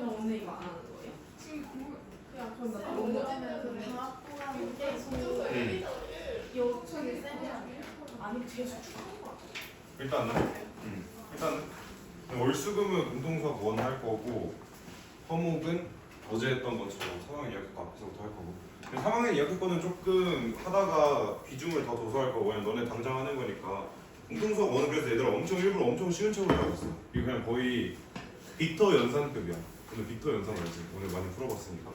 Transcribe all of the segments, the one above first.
그럼 오늘 이거 안 하는 거예요? 그냥 그럼 나 너무 아니 재수 추가한 거 같아. 일단은 월수금은 공동수학 1 할 거고 화목은 어제 했던 것처럼 3학년 2학기 앞에서부터 할 거고 3학년 2학기 거는 조금 하다가 비중을 더 둬서 할 거고 왜냐면 너네 당장 하는 거니까 공동수학 1은 그래서 얘들아 일부러 엄청 쉬운 척을 하고 있어. 이거 그냥 거의 빅터 연산급이야. 근데 빅터 연산 알지? 오늘 많이 풀어봤으니까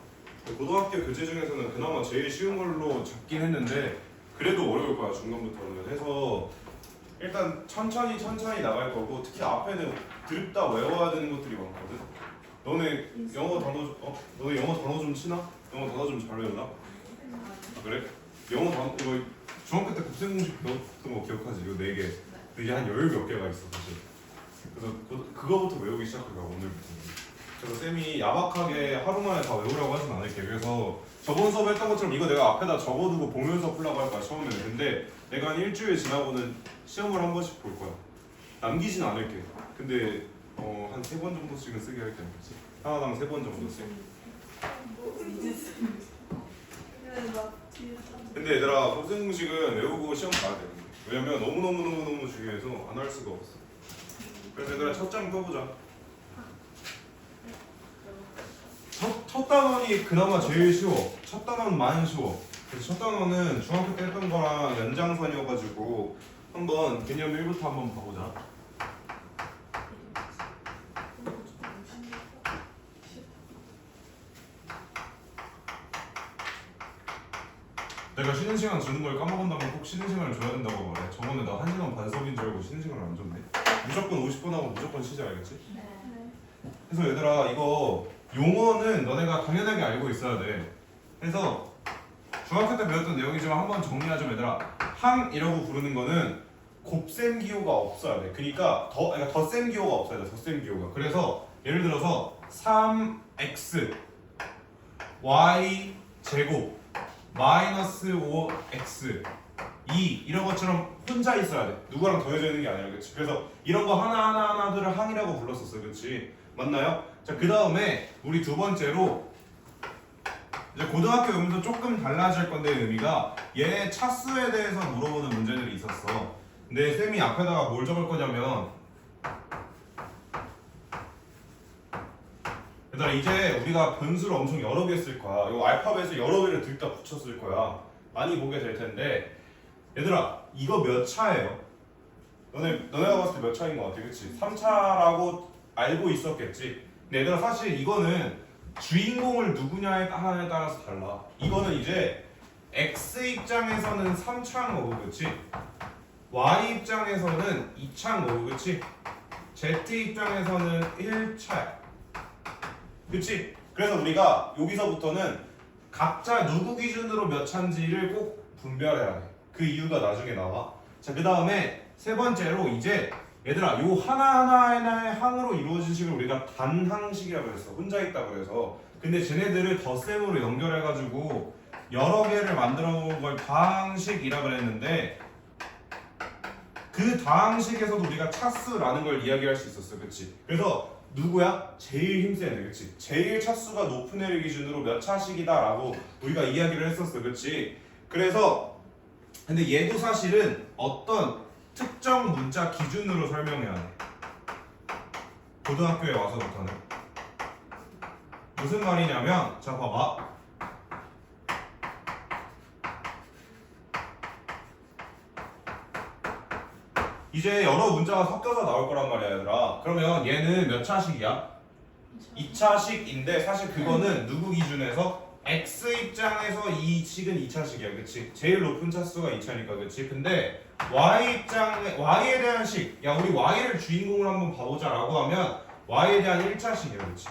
고등학교 교재 중에서는 그나마 제일 쉬운 걸로 잡긴 했는데 그래도 어려울 거야 중간부터는. 해서 일단 천천히 나갈 거고 특히 앞에는 드립다 외워야 되는 것들이 많거든. 너네 영어 단어 너네 영어 단어 좀 치나? 영어 단어 좀 잘 외우나? 아 그래? 영어 단어 이거 중학교 때 곱셈공식 배웠던 거 기억하지? 이거 4개. 이게 한 10몇 개가 있어 사실. 그래서 그거부터 외우기 시작할 거야 오늘부터. 그래서 쌤이 야박하게 하루 만에 다 외우라고 하진 않을게. 그래서 저번 수업에 했던 것처럼 이거 내가 앞에다 적어두고 보면서 풀라고 할 거야 처음에는. 근데 내가 한 일주일 지나고는 시험을 한 번씩 볼 거야. 남기진 않을게. 근데 한 3번 정도씩은 쓰게 할게. 알겠지? 하나당 3번 정도씩. 근데 얘들아 곱셈공식은 외우고 시험 봐야 돼. 왜냐면 너무 중요해서 안 할 수가 없어. 그래서 얘들아 첫 장 펴보자. 첫 단원이 그나마 제일 쉬워. 첫 단원은 많이 쉬워. 그래서 첫 단원은 중학교 때 했던 거랑 연장선이어가지고 한번 개념 1부터 한번 봐보자. 내가 쉬는 시간 주는 걸 까먹은다면 꼭 쉬는 시간을 줘야 된다고 말해. 저번에 나 1시간 반 수업인 줄 알고 쉬는 시간을 안 줬네. 무조건 50분 하고 무조건 쉬자 알겠지? 네. 그래서 얘들아 이거 용어는 너네가 당연하게 알고 있어야 돼. 그래서 중학교 때 배웠던 내용이지만 한번 정리하자. 얘들아 항이라고 부르는 거는 곱셈 기호가 없어야 돼. 그러니까 덧셈 기호가 없어야 돼. 덧셈 기호가. 그래서 예를 들어서 3x y 제곱 마이너스 5x 2 이런 것처럼 혼자 있어야 돼. 누구랑 더해져 있는 게 아니라. 그렇지? 그래서 이런 거 하나하나들을 항이라고 불렀었어. 그렇지? 맞나요? 자, 그 다음에 우리 두 번째로 이제 고등학교 의미도 조금 달라질 건데 의미가 얘 차수에 대해서 물어보는 문제들이 있었어. 근데 쌤이 앞에다가 뭘 적을 거냐면 얘들아 이제 우리가 변수를 엄청 여러 개 쓸 거야. 이 알파벳을 여러 개를 들다 붙였을 거야. 많이 보게 될 텐데 얘들아 이거 몇 차예요? 너네가 봤을 때 몇 차인 것 같아? 그치? 3차라고 알고 있었겠지? 근데 얘들아 사실 이거는 주인공을 누구냐에 따라서 달라. 이거는 이제 X 입장에서는 3차인 거고 그치? Y 입장에서는 2차인 거고 그치? Z 입장에서는 1차야. 그치? 그래서 우리가 여기서부터는 각자 누구 기준으로 몇 차인지를 꼭 분별해야 돼. 그 이유가 나중에 나와. 자, 그 다음에 세 번째로 이제 얘들아 요 하나하나의 항으로 이루어진 식을 우리가 단항식이라고 했어. 혼자 있다 그래서. 근데 쟤네들을 덧셈으로 연결해가지고 여러 개를 만들어 놓은 걸 다항식이라 그랬는데 그 다항식에서도 우리가 차수라는 걸 이야기할 수 있었어. 그치? 그래서 누구야? 제일 힘세야 돼. 그치? 제일 차수가 높은 애를 기준으로 몇 차식이다 라고 우리가 이야기를 했었어. 그치? 그래서 근데 얘도 사실은 어떤 특정 문자 기준으로 설명해야 돼. 고등학교에 와서부터는. 무슨 말이냐면 자 봐봐. 이제 여러 문자가 섞여서 나올 거란 말이야 얘들아. 그러면 얘는 몇 차식이야? 2차식인데 사실 그거는 누구 기준에서? X 입장에서 이 식은 2차식이야. 그치? 제일 높은 차수가 2차니까. 그치? 근데 Y에 대한 식, 야 우리 Y를 주인공으로 한번 봐보자 라고 하면 Y에 대한 1차식이야. 그치?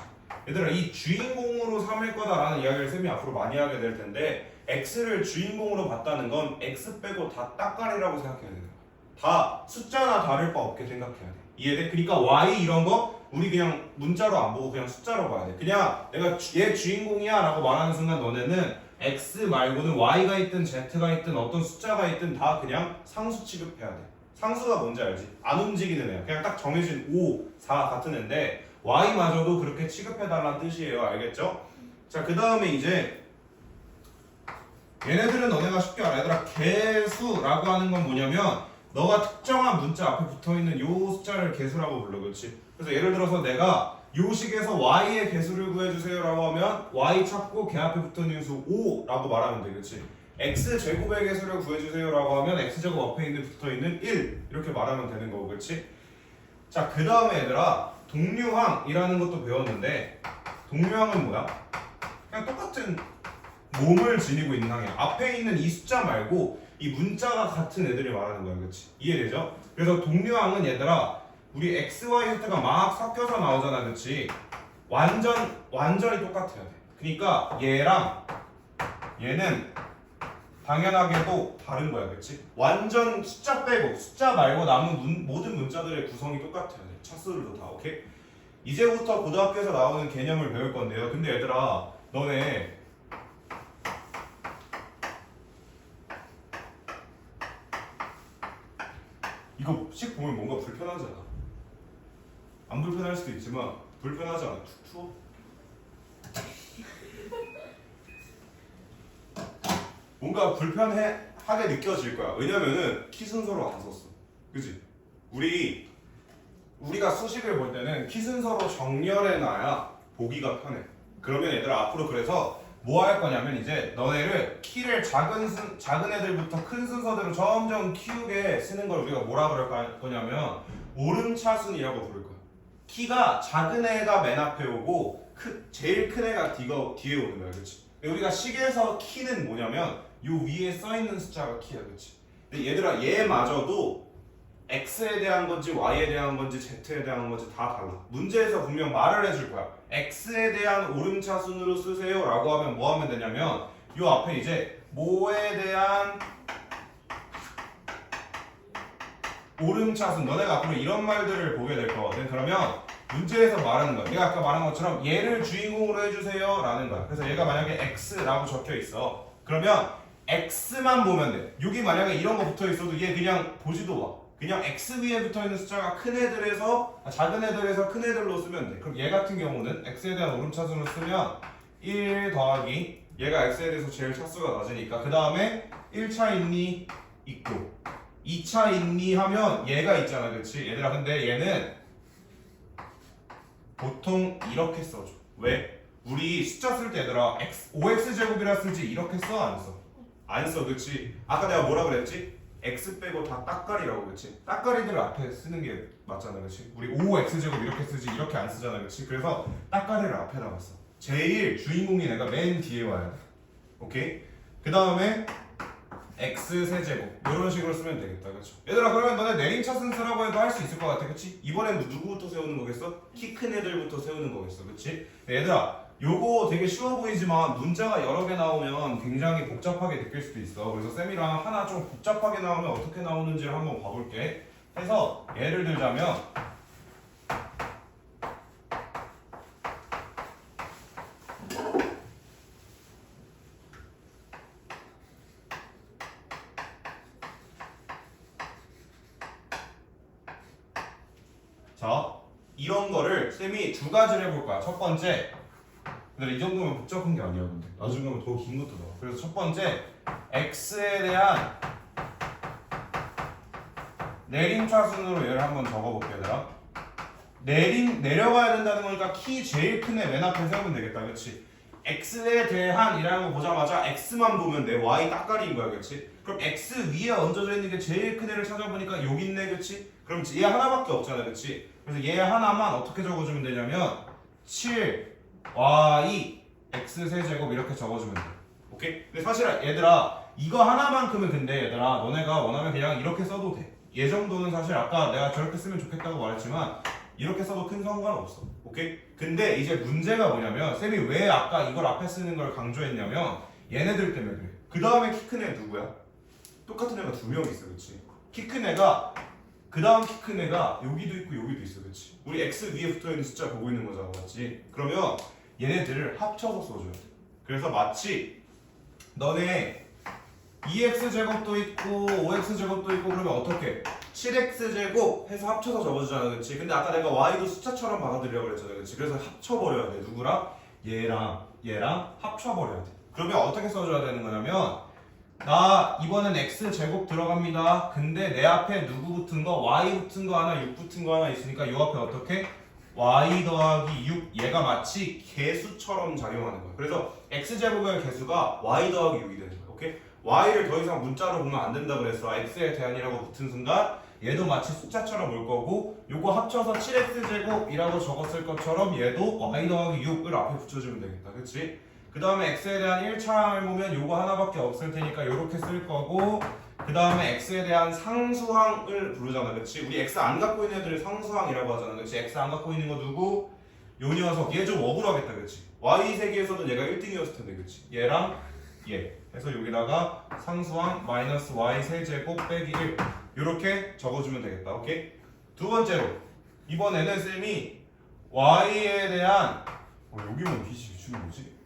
얘들아 이 주인공으로 삼을 거다라는 이야기를 쌤이 앞으로 많이 하게 될 텐데 X를 주인공으로 봤다는 건 X 빼고 다 딱가리라고 생각해야 되는 거야. 다 숫자나 다를 바 없게 생각해야 돼. 이해돼? 그러니까 Y 이런 거 우리 그냥 문자로 안 보고 그냥 숫자로 봐야 돼. 그냥 내가 얘 주인공이야 라고 말하는 순간 너네는 X 말고는 Y가 있든 Z가 있든 어떤 숫자가 있든 다 그냥 상수 취급해야 돼. 상수가 뭔지 알지? 안 움직이는 애야. 그냥 딱 정해진 5, 4 같은 애인데 y마저도 그렇게 취급해달라는 뜻이에요. 알겠죠? 자, 그 다음에 이제 얘네들은 너네가 쉽게 알아. 얘들아, 개수라고 하는 건 뭐냐면 너가 특정한 문자 앞에 붙어있는 요 숫자를 개수라고 불러. 그렇지? 그래서 예를 들어서 내가 요 식에서 y의 개수를 구해주세요 라고 하면 y 찾고 걔 앞에 붙어있는 수 5라고 말하면 돼. 그렇지? x제곱의 개수를 구해주세요 라고 하면 x제곱 앞에 있는 붙어있는 1 이렇게 말하면 되는 거고. 그렇지? 자, 그 다음에 얘들아, 동류항이라는 것도 배웠는데 동류항은 뭐야? 그냥 똑같은 몸을 지니고 있는 항이야. 앞에 있는 이 숫자 말고 이 문자가 같은 애들이 말하는 거야. 그렇지? 이해되죠? 그래서 동류항은 얘들아, 우리 x, y, z가 막 섞여서 나오잖아. 그렇지? 완전히 똑같아야 돼. 그러니까 얘랑 얘는 당연하게도 다른 거야. 그렇지? 완전 숫자 빼고 숫자 말고 남은 모든 문자들의 구성이 똑같아야 돼. 차수들도 다. 오케이? 이제부터 고등학교에서 나오는 개념을 배울 건데요. 근데 얘들아, 너네 이거 식 보면 뭔가 불편하지 않아? 안 불편할 수도 있지만 불편하지 않아? 툭 추워? 뭔가 불편하게 느껴질 거야. 왜냐면은 키 순서로 안 썼어. 그치? 우리가 수식을 볼 때는 키 순서로 정렬해 놔야 보기가 편해. 그러면 얘들아, 앞으로 그래서 뭐 할 거냐면 이제 너네를 키를 작은 애들부터 큰 순서대로 점점 키우게 쓰는 걸 우리가 뭐라 그럴 거냐면 오름차순이라고 부를 거야. 키가 작은 애가 맨 앞에 오고 제일 큰 애가 뒤에 오는 거야. 그렇지? 우리가 식에서 키는 뭐냐면 요 위에 써있는 숫자가 키야. 그렇지? 근데 얘들아, 얘마저도 x에 대한 건지 y에 대한 건지 z에 대한 건지 다 달라. 문제에서 분명 말을 해줄 거야. x에 대한 오름차순으로 쓰세요 라고 하면 뭐 하면 되냐면 요 앞에 이제 뭐에 대한 오름차순, 너네가 앞으로 이런 말들을 보게 될 거거든. 그러면 문제에서 말하는 거야. 내가 아까 말한 것처럼 얘를 주인공으로 해주세요 라는 거야. 그래서 얘가 만약에 x라고 적혀 있어. 그러면 x만 보면 돼. 여기 만약에 이런 거 붙어 있어도 얘 그냥 보지도 마. 그냥 x 위에 붙어있는 숫자가 큰 애들에서 작은 애들에서 큰 애들로 쓰면 돼. 그럼 얘 같은 경우는 x에 대한 오름차순으로 쓰면 1 더하기 얘가 x에 대해서 제일 차수가 낮으니까 그 다음에 1차 있니? 있고 2차 있니? 하면 얘가 있잖아. 그렇지? 얘들아, 근데 얘는 보통 이렇게 써줘. 왜? 우리 숫자 쓸 때 얘들아 5x제곱이라 쓰지 이렇게 써? 안 써? 안 써. 그렇지? 아까 내가 뭐라 그랬지? x 빼고 다 따까리라고. 그렇지? 따까리들 앞에 쓰는 게 맞잖아. 그렇지? 우리 5x제곱 이렇게 쓰지 이렇게 안 쓰잖아. 그렇지? 그래서 따까리를 앞에다가 써. 제일 주인공이 내가 맨 뒤에 와야 돼. 오케이? 그 다음에 x 세제곱 이런 식으로 쓰면 되겠다. 그렇죠? 얘들아, 그러면 너네 내림차순 쓰라고 해도 할 수 있을 것 같아. 그렇지? 이번엔 누구부터 세우는 거겠어? 키 큰 애들부터 세우는 거겠어. 그렇지? 얘들아, 요거 되게 쉬워 보이지만 문자가 여러 개 나오면 굉장히 복잡하게 느낄 수도 있어. 그래서 쌤이랑 하나 좀 복잡하게 나오면 어떻게 나오는지를 한번 봐볼게. 해서 예를 들자면 자, 이런 거를 쌤이 두 가지를 해볼 거야. 첫 번째, 근데 이 정도면 복잡한 게 아니야. 근데 나중에 하면 더 긴 것도 나와. 그래서 첫 번째, x에 대한 내림차순으로 얘를 한번 적어볼게. 얘들아, 내려가야 된다는 거니까 키 제일 큰 애 맨 앞에 세우면 되겠다. 그렇지? x에 대한 이라는 거 보자마자 x만 보면 돼. y 따까리인 거야. 그렇지? 그럼 x 위에 얹어져 있는 게 제일 큰 애를 찾아보니까 여기 있네. 그렇지? 그럼 얘 하나밖에 없잖아. 그렇지? 그래서 얘 하나만 어떻게 적어주면 되냐면 7 y x 세제곱 이렇게 적어주면 돼. 오케이? 근데 사실 얘들아, 이거 하나만큼은 근데 얘들아, 너네가 원하면 그냥 이렇게 써도 돼. 얘 정도는 사실 아까 내가 저렇게 쓰면 좋겠다고 말했지만 이렇게 써도 큰 상관없어. 오케이? 근데 이제 문제가 뭐냐면 쌤이 왜 아까 이걸 앞에 쓰는 걸 강조했냐면 얘네들 때문에 그래. 그 다음에 키 큰 애 누구야? 똑같은 애가 두 명 있어. 그치? 키 큰 애가 그 다음 키 큰 애가 여기도 있고 여기도 있어. 그치? 우리 x 위에 붙어있는 숫자 보고 있는 거잖아. 맞지? 그러면 얘네들을 합쳐서 써줘야 돼. 그래서 마치 너네 2x제곱도 있고 5x제곱도 있고 그러면 어떻게? 7x제곱 해서 합쳐서 적어주잖아, 그렇지? 근데 아까 내가 y도 숫자처럼 받아들이라고 그랬잖아, 그렇지? 그래서 합쳐버려야 돼. 누구랑? 얘랑 합쳐버려야 돼. 그러면 어떻게 써줘야 되는 거냐면 나 이번엔 x제곱 들어갑니다. 근데 내 앞에 누구 붙은 거? y 붙은 거 하나, 6 붙은 거 하나 있으니까 이 앞에 어떻게? y 더하기 6 얘가 마치 개수처럼 작용하는 거야. 그래서 x제곱의 개수가 y 더하기 6이 되는 거야. 오케이? y를 더 이상 문자로 보면 안 된다 그랬어. x의 대안이라고 붙은 순간 얘도 마치 숫자처럼 올 거고 요거 합쳐서 7x제곱이라고 적었을 것처럼 얘도 y 더하기 6을 앞에 붙여주면 되겠다. 그치? 그 다음에 x에 대한 1차항을 보면 요거 하나밖에 없을 테니까 요렇게 쓸 거고 그 다음에 x에 대한 상수항을 부르잖아. 그치? 우리 x 안 갖고 있는 애들을 상수항이라고 하잖아. 그치? x 안 갖고 있는 거 누구? 요 녀석. 얘 좀 억울하겠다. 그치? y 세계에서도 얘가 1등이었을 텐데. 그치? 얘랑 얘 해서 여기다가 상수항 마이너스 y 세제곱 빼기 1 요렇게 적어주면 되겠다. 오케이? 두 번째로 이번에는 쌤이 y에 대한 여기만 빛이 비추는 거지?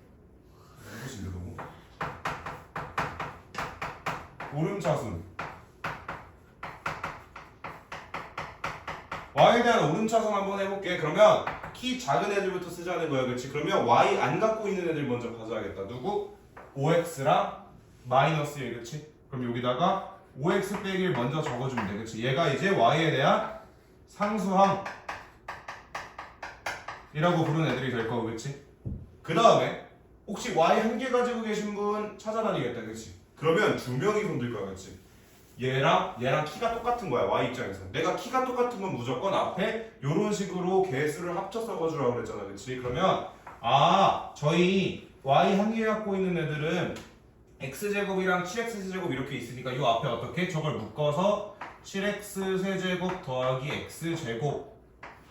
무엇인데 너무 오름차순 y에 대한 오름차순 한번 해볼게. 그러면 키 작은 애들부터 쓰자는 거야. 그렇지? 그러면 y 안 갖고 있는 애들 먼저 가져야겠다. 누구? 5x랑 마이너스 1. 그렇지? 그럼 여기다가 5x 빼기 1 먼저 적어주면 돼. 그렇지? 얘가 이제 y에 대한 상수항 이라고 부르는 애들이 될 거고. 그렇지? 그 다음에 혹시 y 한 개 가지고 계신 분 찾아다니겠다. 그렇지? 그러면 두 명이 손들 거야. 그렇지? 얘랑 키가 똑같은 거야. y 입장에서 내가 키가 똑같은 건 무조건 앞에 요런 식으로 개수를 합쳐 써가지고 그랬잖아. 그렇지? 그러면 저희 y 한 개 갖고 있는 애들은 x제곱이랑 7x세제곱 이렇게 있으니까 요 앞에 어떻게? 저걸 묶어서 7x세제곱 더하기 x제곱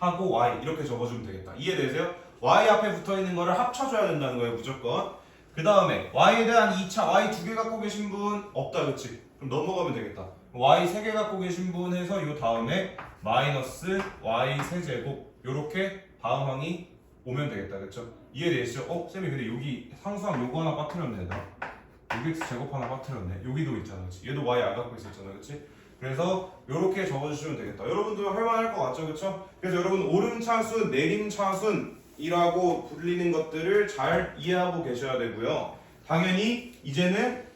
하고 y 이렇게 적어주면 되겠다. 이해되세요? y 앞에 붙어있는 거를 합쳐줘야 된다는 거예요. 무조건. 그 다음에 y에 대한 2차 y 2개 갖고 계신 분 없다. 그치? 그럼 넘어가면 되겠다. y 3개 갖고 계신 분 해서 요 다음에 마이너스 y 세제곱 요렇게 다음 항이 오면 되겠다. 그쵸? 이해되시죠? 쌤이 근데 여기 상수항 요거 하나 빠뜨렸네. 얘들아. 6x 제곱 하나 빠뜨렸네. 여기도 있잖아. 그치? 얘도 y 안 갖고 있었잖아. 그치? 그래서 요렇게 적어주시면 되겠다. 여러분도 할만할 것 같죠? 그쵸? 그래서 여러분 오름차순, 내림차순이라고 불리는 것들을 잘 이해하고 계셔야 되고요. 당연히 이제는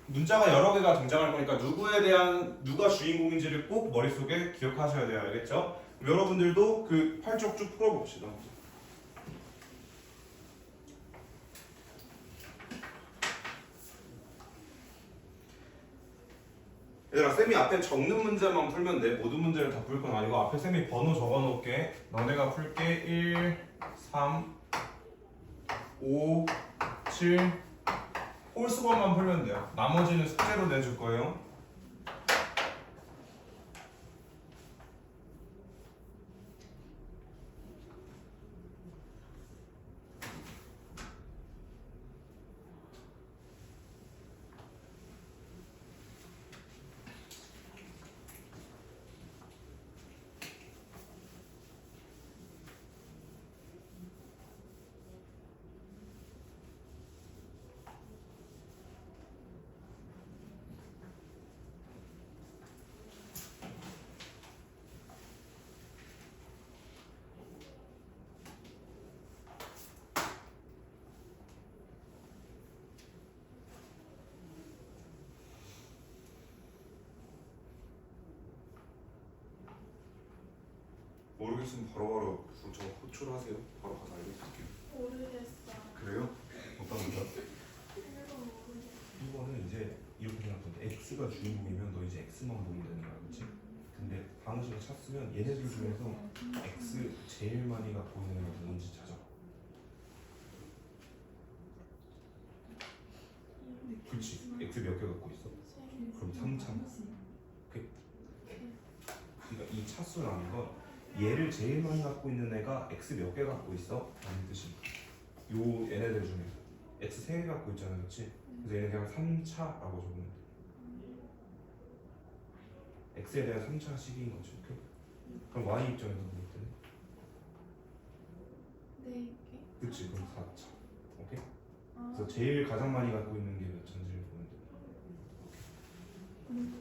문자가 여러 개가 등장할 거니까 누가 주인공인지를 꼭 머릿속에 기억하셔야 돼요. 알겠죠? 여러분들도 그 활쪽 쭉 풀어봅시다. 얘들아, 쌤이 앞에 적는 문제만 풀면 돼. 모든 문제를 다 풀 건 아니고 앞에 쌤이 번호 적어놓을게. 너네가 풀게 1, 3, 5, 7 홀수번만 풀면 돼요. 나머지는 숙제로 내줄 거예요. 모르겠으면 바로바로 저 호출하세요. 바로 가서 알려드릴게요. 모르겠어. 그래요? 어떤 문제? 1번 모르겠어. 1번은 이제 이렇게 생각하는데 x가 주인공이면 너 이제 x만 보면 되는 거야. 그렇지? 근데 방식을 찾으면 얘네들 중에서 x 제일 많이 갖고 있는 애가 누군지 찾아. 그렇지? x 몇 개 갖고 있어? 그럼 3차. 그러니까 이 차수라는 건 얘를 제일 많이 갖고 있는 애가 x 몇 개 갖고 있어? 라는 뜻이야. 요 얘네들 중에 x 3개 갖고 있잖아. 그렇지? 그래서 얘는 그냥 3차라고 적으면 돼. x에 대한 3차 식인 거지. 오케이? 그럼 y 입장에서 보일 때는 네 개. 그치? 그럼 4차. 오케이? 그래서 제일 가장 많이 갖고 있는 게 몇 차인지를 보면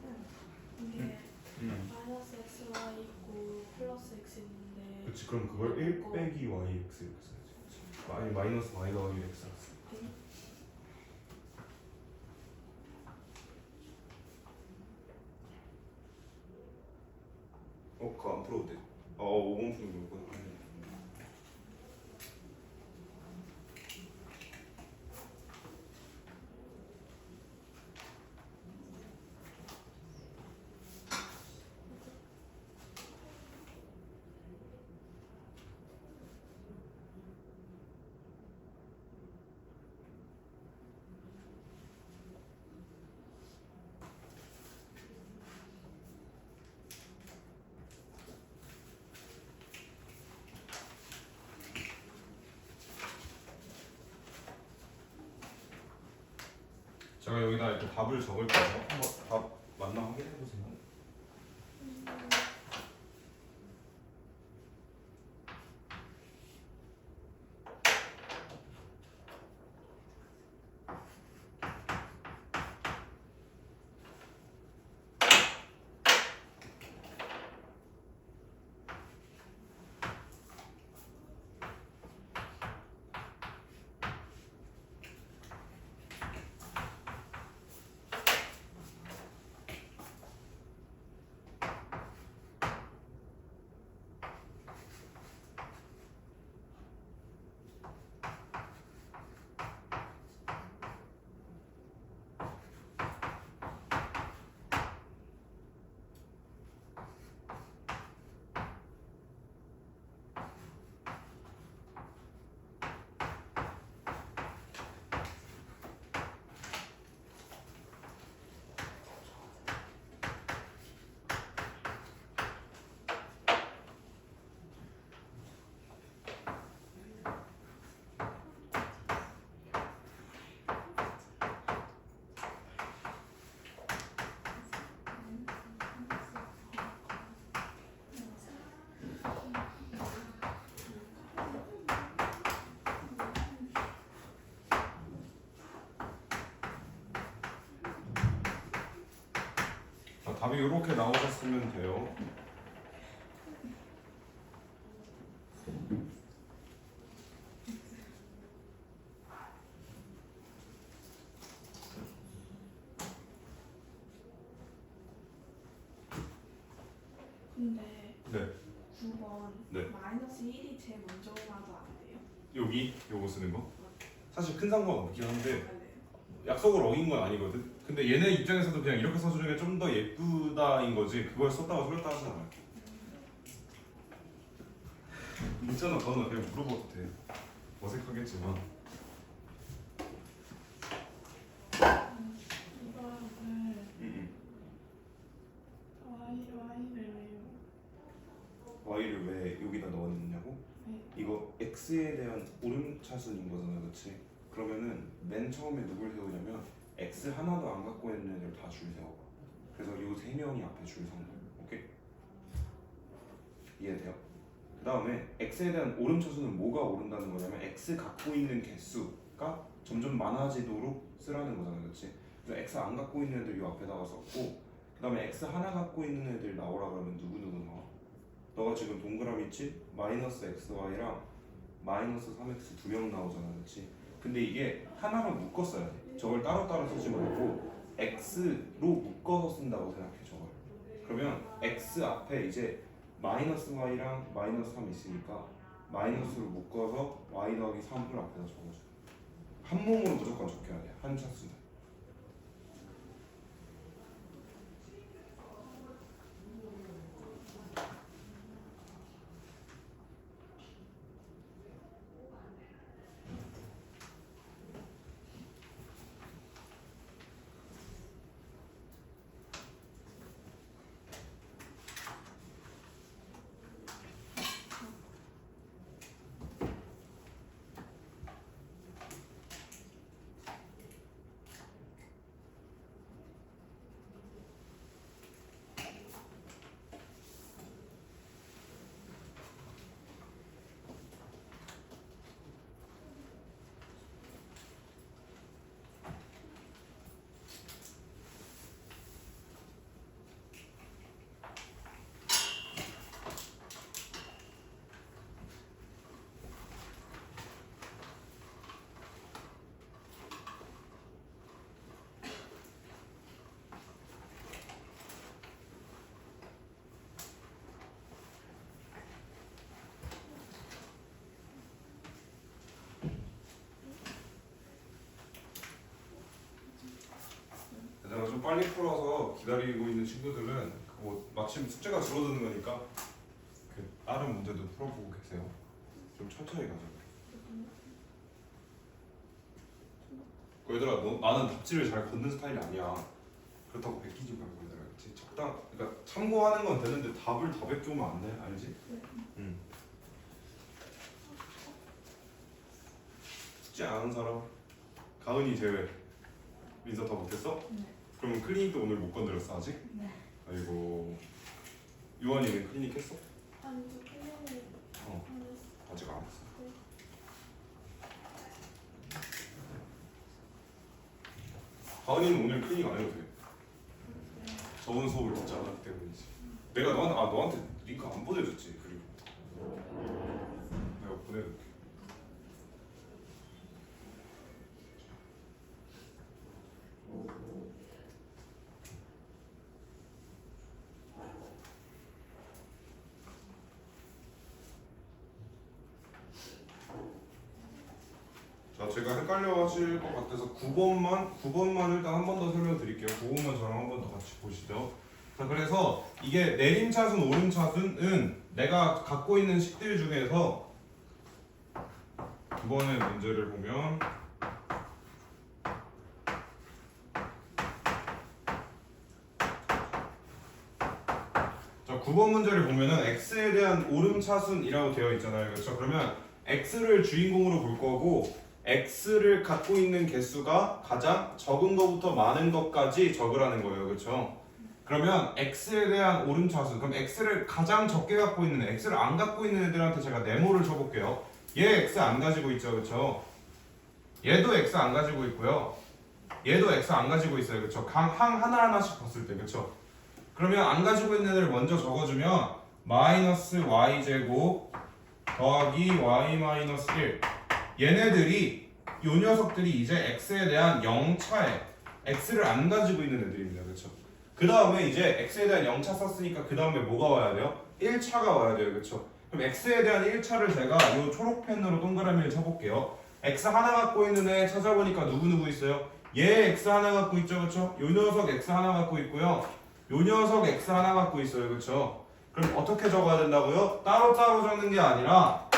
돼. 이게 마이너스 xy 있고 플러스 x 있는데 그치, 그럼 그걸 1 빼기 yx 이렇게 써야지. 아니 마이너스 y 더하기 x. 그거 안 풀어도 돼. 5번 푸는 거구나. 제가 여기다 이렇게 답을 적을 거예요. 한번 답 맞나 확인해 보세요. 답이 이렇게 나오셨으면 돼요. 근데 네. 9번 네. 마이너스 1이 제일 먼저 나도 안 돼요? 요거 쓰는 거? 사실 큰 상관없긴 한데 안 돼요. 약속을 어긴 건 아니거든. 근데 얘네 입장에서도 그냥 이렇게 써주는 게 좀 더 예쁘다인 거지. 그걸 썼다가 설다 하진 않아요. 있잖아, 너는 그냥 물어봐도 돼. 어색하겠지만. 이거를 y를 왜요? y를 왜 여기다 넣었냐고? 네. 이거 x에 대한 오름차순인 거잖아, 그렇지? 그러면은 맨 처음에 누굴 세우냐면 x 하나도 안 갖고 있는 애들 다 줄 세워봐. 그래서 요 세 명이 앞에 줄 서는 거야. 오케이? 이해돼요? 그 다음에 x에 대한 오름차순은 뭐가 오른다는 거냐면 x 갖고 있는 개수가 점점 많아지도록 쓰라는 거잖아, 그렇지? 그래서 x 안 갖고 있는 애들 요 앞에다가 썼고, 그 다음에 x 하나 갖고 있는 애들 나오라 그러면 누구 나와? 너가 지금 동그라미 친 마이너스 xy랑 마이너스 3x 두 명 나오잖아, 그렇지? 근데 이게 하나로 묶었어야 돼. 저걸 따로따로 쓰지 말고 x로 묶어서 쓴다고 생각해, 저걸. 그러면 x 앞에 이제 마이너스 y랑 마이너스 3 있으니까 마이너스로 묶어서 y 더하기 3을 앞에다 적어줘. 한 몸으로 무조건 적혀야 돼, 한 차수는. 빨리 풀어서 기다리고 있는 친구들은 뭐 마침 숙제가 줄어드는 거니까 그 다른 문제도 풀어보고 계세요. 좀 천천히 가자. 얘들아, 나는 답지를 잘 걷는 스타일이 아니야. 그렇다고 베끼지 말고 얘들아, 그치? 그러니까 참고하는 건 되는데 답을 다 베껴오면 안 돼, 알지? 응. 숙제 안 하는 사람? 가은이 제외. 민서 다 못했어? 네. 그러면 클리닉도 오늘 못 건드렸어 아직? 네. 아이고. 유한이는 클리닉 했어? 아니 저 클리닉 어. 안 했어. 아직 안 했어. 네. 가은이는 오늘 클리닉 안 해도 돼. 저번 수업을 듣지 않았기 때문이지. 내가 너한테 링크 안 보내줬지. 그리고 내가 보내줄게. 자, 제가 헷갈려 하실 것 같아서 9번만 일단 한 번 더 설명드릴게요. 9번만 저랑 한 번 더 같이 보시죠. 자, 그래서 이게 내림차순, 오름차순은 내가 갖고 있는 식들 중에서 9번의 문제를 보면 자, 9번 문제를 보면은 x에 대한 오름차순이라고 되어 있잖아요. 그렇죠? 그러면 x를 주인공으로 볼 거고 x를 갖고 있는 개수가 가장 적은 것부터 많은 것까지 적으라는 거예요. 그렇죠? 그러면 x에 대한 오름차순, 그럼 x를 가장 적게 갖고 있는 x를 안 갖고 있는 애들한테 제가 네모를 쳐볼게요. 얘 x 안 가지고 있죠. 그렇죠? 얘도 x 안 가지고 있고요. 얘도 x 안 가지고 있어요. 그렇죠? 항 하나하나씩 봤을 때. 그렇죠? 그러면 안 가지고 있는 애를 먼저 적어주면 마이너스 y제곱 더하기 y 마이너스 1 얘네들이 요 녀석들이 이제 x에 대한 0차에 x를 안 가지고 있는 애들입니다. 그렇죠? 그 다음에 이제 x에 대한 0차 썼으니까 그 다음에 뭐가 와야 돼요? 1차가 와야 돼요. 그렇죠? 그럼 x에 대한 1차를 제가 요 초록펜으로 동그라미를 쳐볼게요. x 하나 갖고 있는 애 찾아보니까 누구 있어요? 얘 x 하나 갖고 있죠. 그렇죠? 요 녀석 x 하나 갖고 있고요. 요 녀석 x 하나 갖고 있어요. 그렇죠? 그럼 어떻게 적어야 된다고요? 따로따로 적는 게 아니라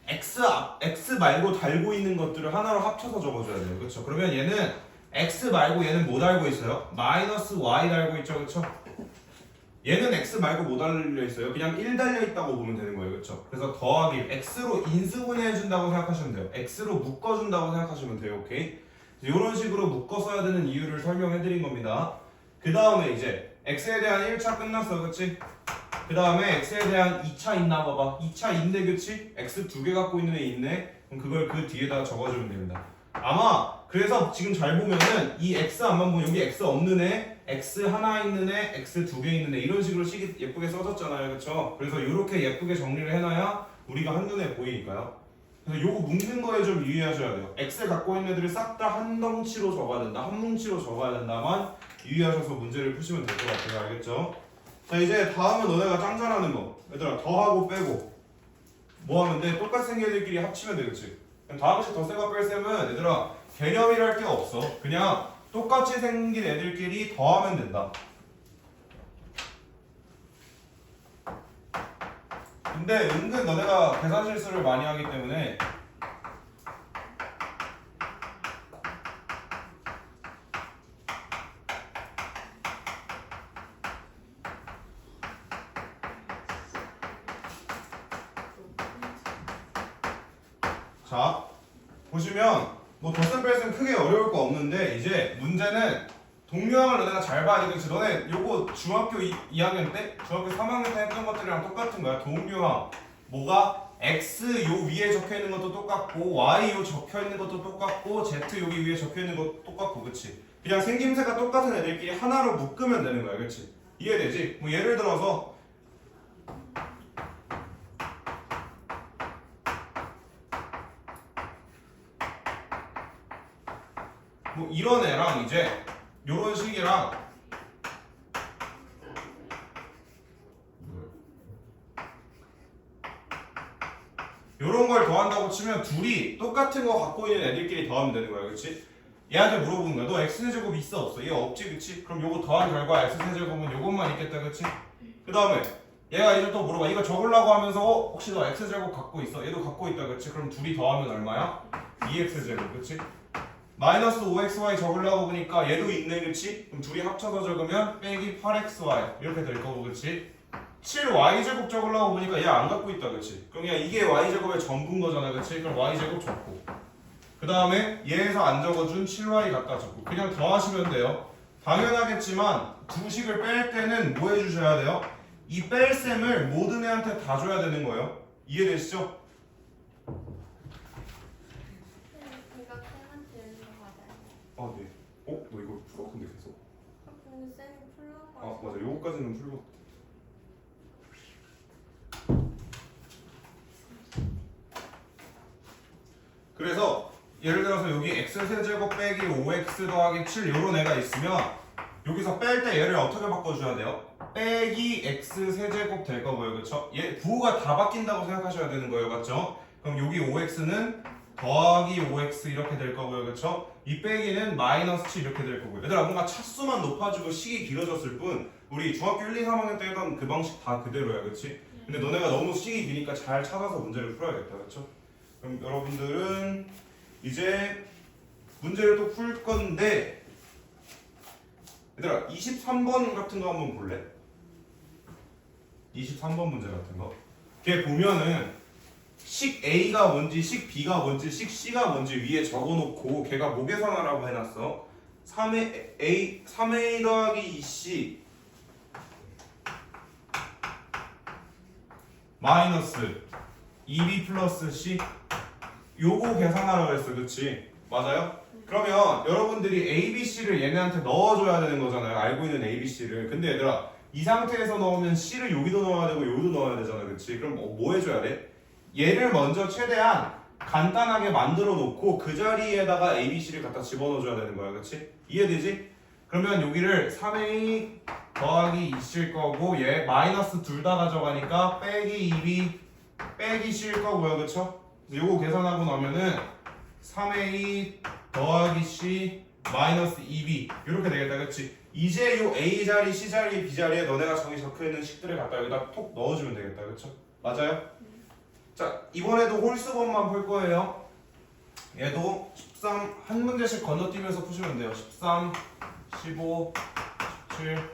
x 말고 달고 있는 것들을 하나로 합쳐서 적어줘야 돼요. 그렇죠? 그러면 얘는 x 말고 얘는 뭐 달고 있어요? 마이너스 y 달고 있죠. 그렇죠? 얘는 x 말고 뭐 달려 있어요? 그냥 1 달려 있다고 보면 되는 거예요. 그렇죠? 그래서 더하기 x로 인수분해 해준다고 생각하시면 돼요. x로 묶어준다고 생각하시면 돼요. 오케이? 이런 식으로 묶어서야 되는 이유를 설명해 드린 겁니다. 그 다음에 이제 x에 대한 1차 끝났어. 그치? 그 다음에 x에 대한 2차 있나 봐봐. 2차 있네. 그치? x 두 개 갖고 있는 애 있네. 그럼 그걸 그 뒤에다 적어주면 됩니다. 아마 그래서 지금 잘 보면은 이 x 안만 보면 여기 x 없는 애, x 하나 있는 애, x 두 개 있는 애 이런 식으로 식이 예쁘게 써졌잖아요. 그쵸? 그래서 이렇게 예쁘게 정리를 해놔야 우리가 한눈에 보이니까요. 그래서 요거 묶는 거에 좀 유의하셔야 돼요. x를 갖고 있는 애들을 싹 다 한 덩치로 적어야 된다. 한 뭉치로 적어야 된다만 유의하셔서 문제를 푸시면 될 것 같아요. 알겠죠? 자, 이제 다음은 너네가 짱 잘하는 거. 얘들아, 더하고 빼고 뭐 하면 돼? 똑같이 생긴 애들끼리 합치면 되겠지? 다음씩 덧셈과 뺄셈은 얘들아 개념이랄 게 없어. 그냥 똑같이 생긴 애들끼리 더하면 된다. 근데 은근 너네가 계산 실수를 많이 하기 때문에 자, 보시면 뭐 덧셈 뺄셈 크게 어려울 거 없는데 이제 문제는 동료항을 너네가 잘 봐야 되겠지. 너네 요거 중학교 2학년 때, 중학교 3학년 때 했던 것들이랑 똑같은 거야. 동료항 뭐가 x 요 위에 적혀 있는 것도 똑같고 y 요 적혀 있는 것도 똑같고 z 여기 위에 적혀 있는 것도 똑같고, 그치? 그냥 생김새가 똑같은 애들끼리 하나로 묶으면 되는 거야. 그치? 이해되지? 뭐 예를 들어서 뭐 이런 애랑 이제 요런 식이랑 요런 걸 더한다고 치면 둘이 똑같은 거 갖고 있는 애들끼리 더하면 되는 거야. 그치? 얘한테 물어보는 거야. 너 x세제곱 있어 없어? 얘 없지 그치? 그럼 요거 더한 결과 x세제곱은 요것만 있겠다 그치? 그 다음에 얘가 이제 또 물어봐. 이거 적으려고 하면서 혹시 너 x제곱 갖고 있어? 얘도 갖고 있다 그치? 그럼 둘이 더하면 얼마야? 2x제곱 그치? 마이너스 5xy 적으려고 보니까 얘도 있네 그치? 그럼 둘이 합쳐서 적으면 빼기 8xy 이렇게 될 거고 그치? 7y제곱 적으려고 보니까 얘 안 갖고 있다 그치? 그럼 그냥 이게 y제곱의 전부인 거잖아 그치? 그럼 y제곱 적고 그 다음에 얘에서 안 적어준 7y 갖다 적고 그냥 더하시면 돼요. 당연하겠지만 두 식을 뺄 때는 뭐 해주셔야 돼요? 이 뺄셈을 모든 애한테 다 줘야 되는 거예요. 이해되시죠? 이거 쌤한테 읽는 거 맞아요? 아 네. 너 이거 풀어? 근데 계속? 근데 쌤이 풀라고 아 맞아. 요거까지는 풀고 그래서 예를 들어서 여기 x세제곱 빼기 5x 더하기 7 요런 애가 있으면 여기서 뺄 때 얘를 어떻게 바꿔줘야 돼요? 빼기 x세제곱 될 거고요 그쵸? 얘 부호가 다 바뀐다고 생각하셔야 되는 거예요 맞죠? 그럼 여기 5x는 더하기 5x 이렇게 될 거고요 그쵸? 이 빼기는 마이너스 7 이렇게 될 거고요. 얘들아 뭔가 차수만 높아지고 식이 길어졌을 뿐 우리 중학교 1, 2, 3학년 때 했던 그 방식 다 그대로야 그치? 근데 너네가 너무 식이 기니까 잘 찾아서 문제를 풀어야겠다 그쵸? 그럼 여러분들은 이제 문제를 또 풀 건데 얘들아 23번 같은 거 한번 볼래? 23번 문제 같은 거 걔 보면은 식 A가 뭔지 식 B가 뭔지 식 C가 뭔지 위에 적어놓고 걔가 뭐 계산하라고 해놨어? 3A 더하기 2C 마이너스 2B 플러스 C 요거 계산하라고 했어 그치? 맞아요? 그러면 여러분들이 ABC를 얘네한테 넣어줘야 되는 거잖아요. 알고 있는 ABC를. 근데 얘들아 이 상태에서 넣으면 C를 여기도 넣어야 되고 여기도 넣어야 되잖아 그치? 그럼 뭐 해줘야 돼? 얘를 먼저 최대한 간단하게 만들어 놓고 그 자리에다가 ABC를 갖다 집어넣어줘야 되는 거야 그치? 이해되지? 그러면 여기를 3A 더하기 2C일 거고 얘 마이너스 둘 다 가져가니까 빼기 2B 빼기 C일 거고요 그쵸? 요거 계산하고 나면은 3A 더하기 C 마이너스 2B 이렇게 되겠다 그치? 이제 요 A 자리, C 자리, B 자리에 너네가 저기 적혀있는 식들을 갖다 여기다 톡 넣어주면 되겠다 그쵸? 맞아요? 자 이번에도 홀수법만 풀 거예요. 얘도 13 한 문제씩 건너뛰면서 푸시면 돼요. 13, 15, 17 쌤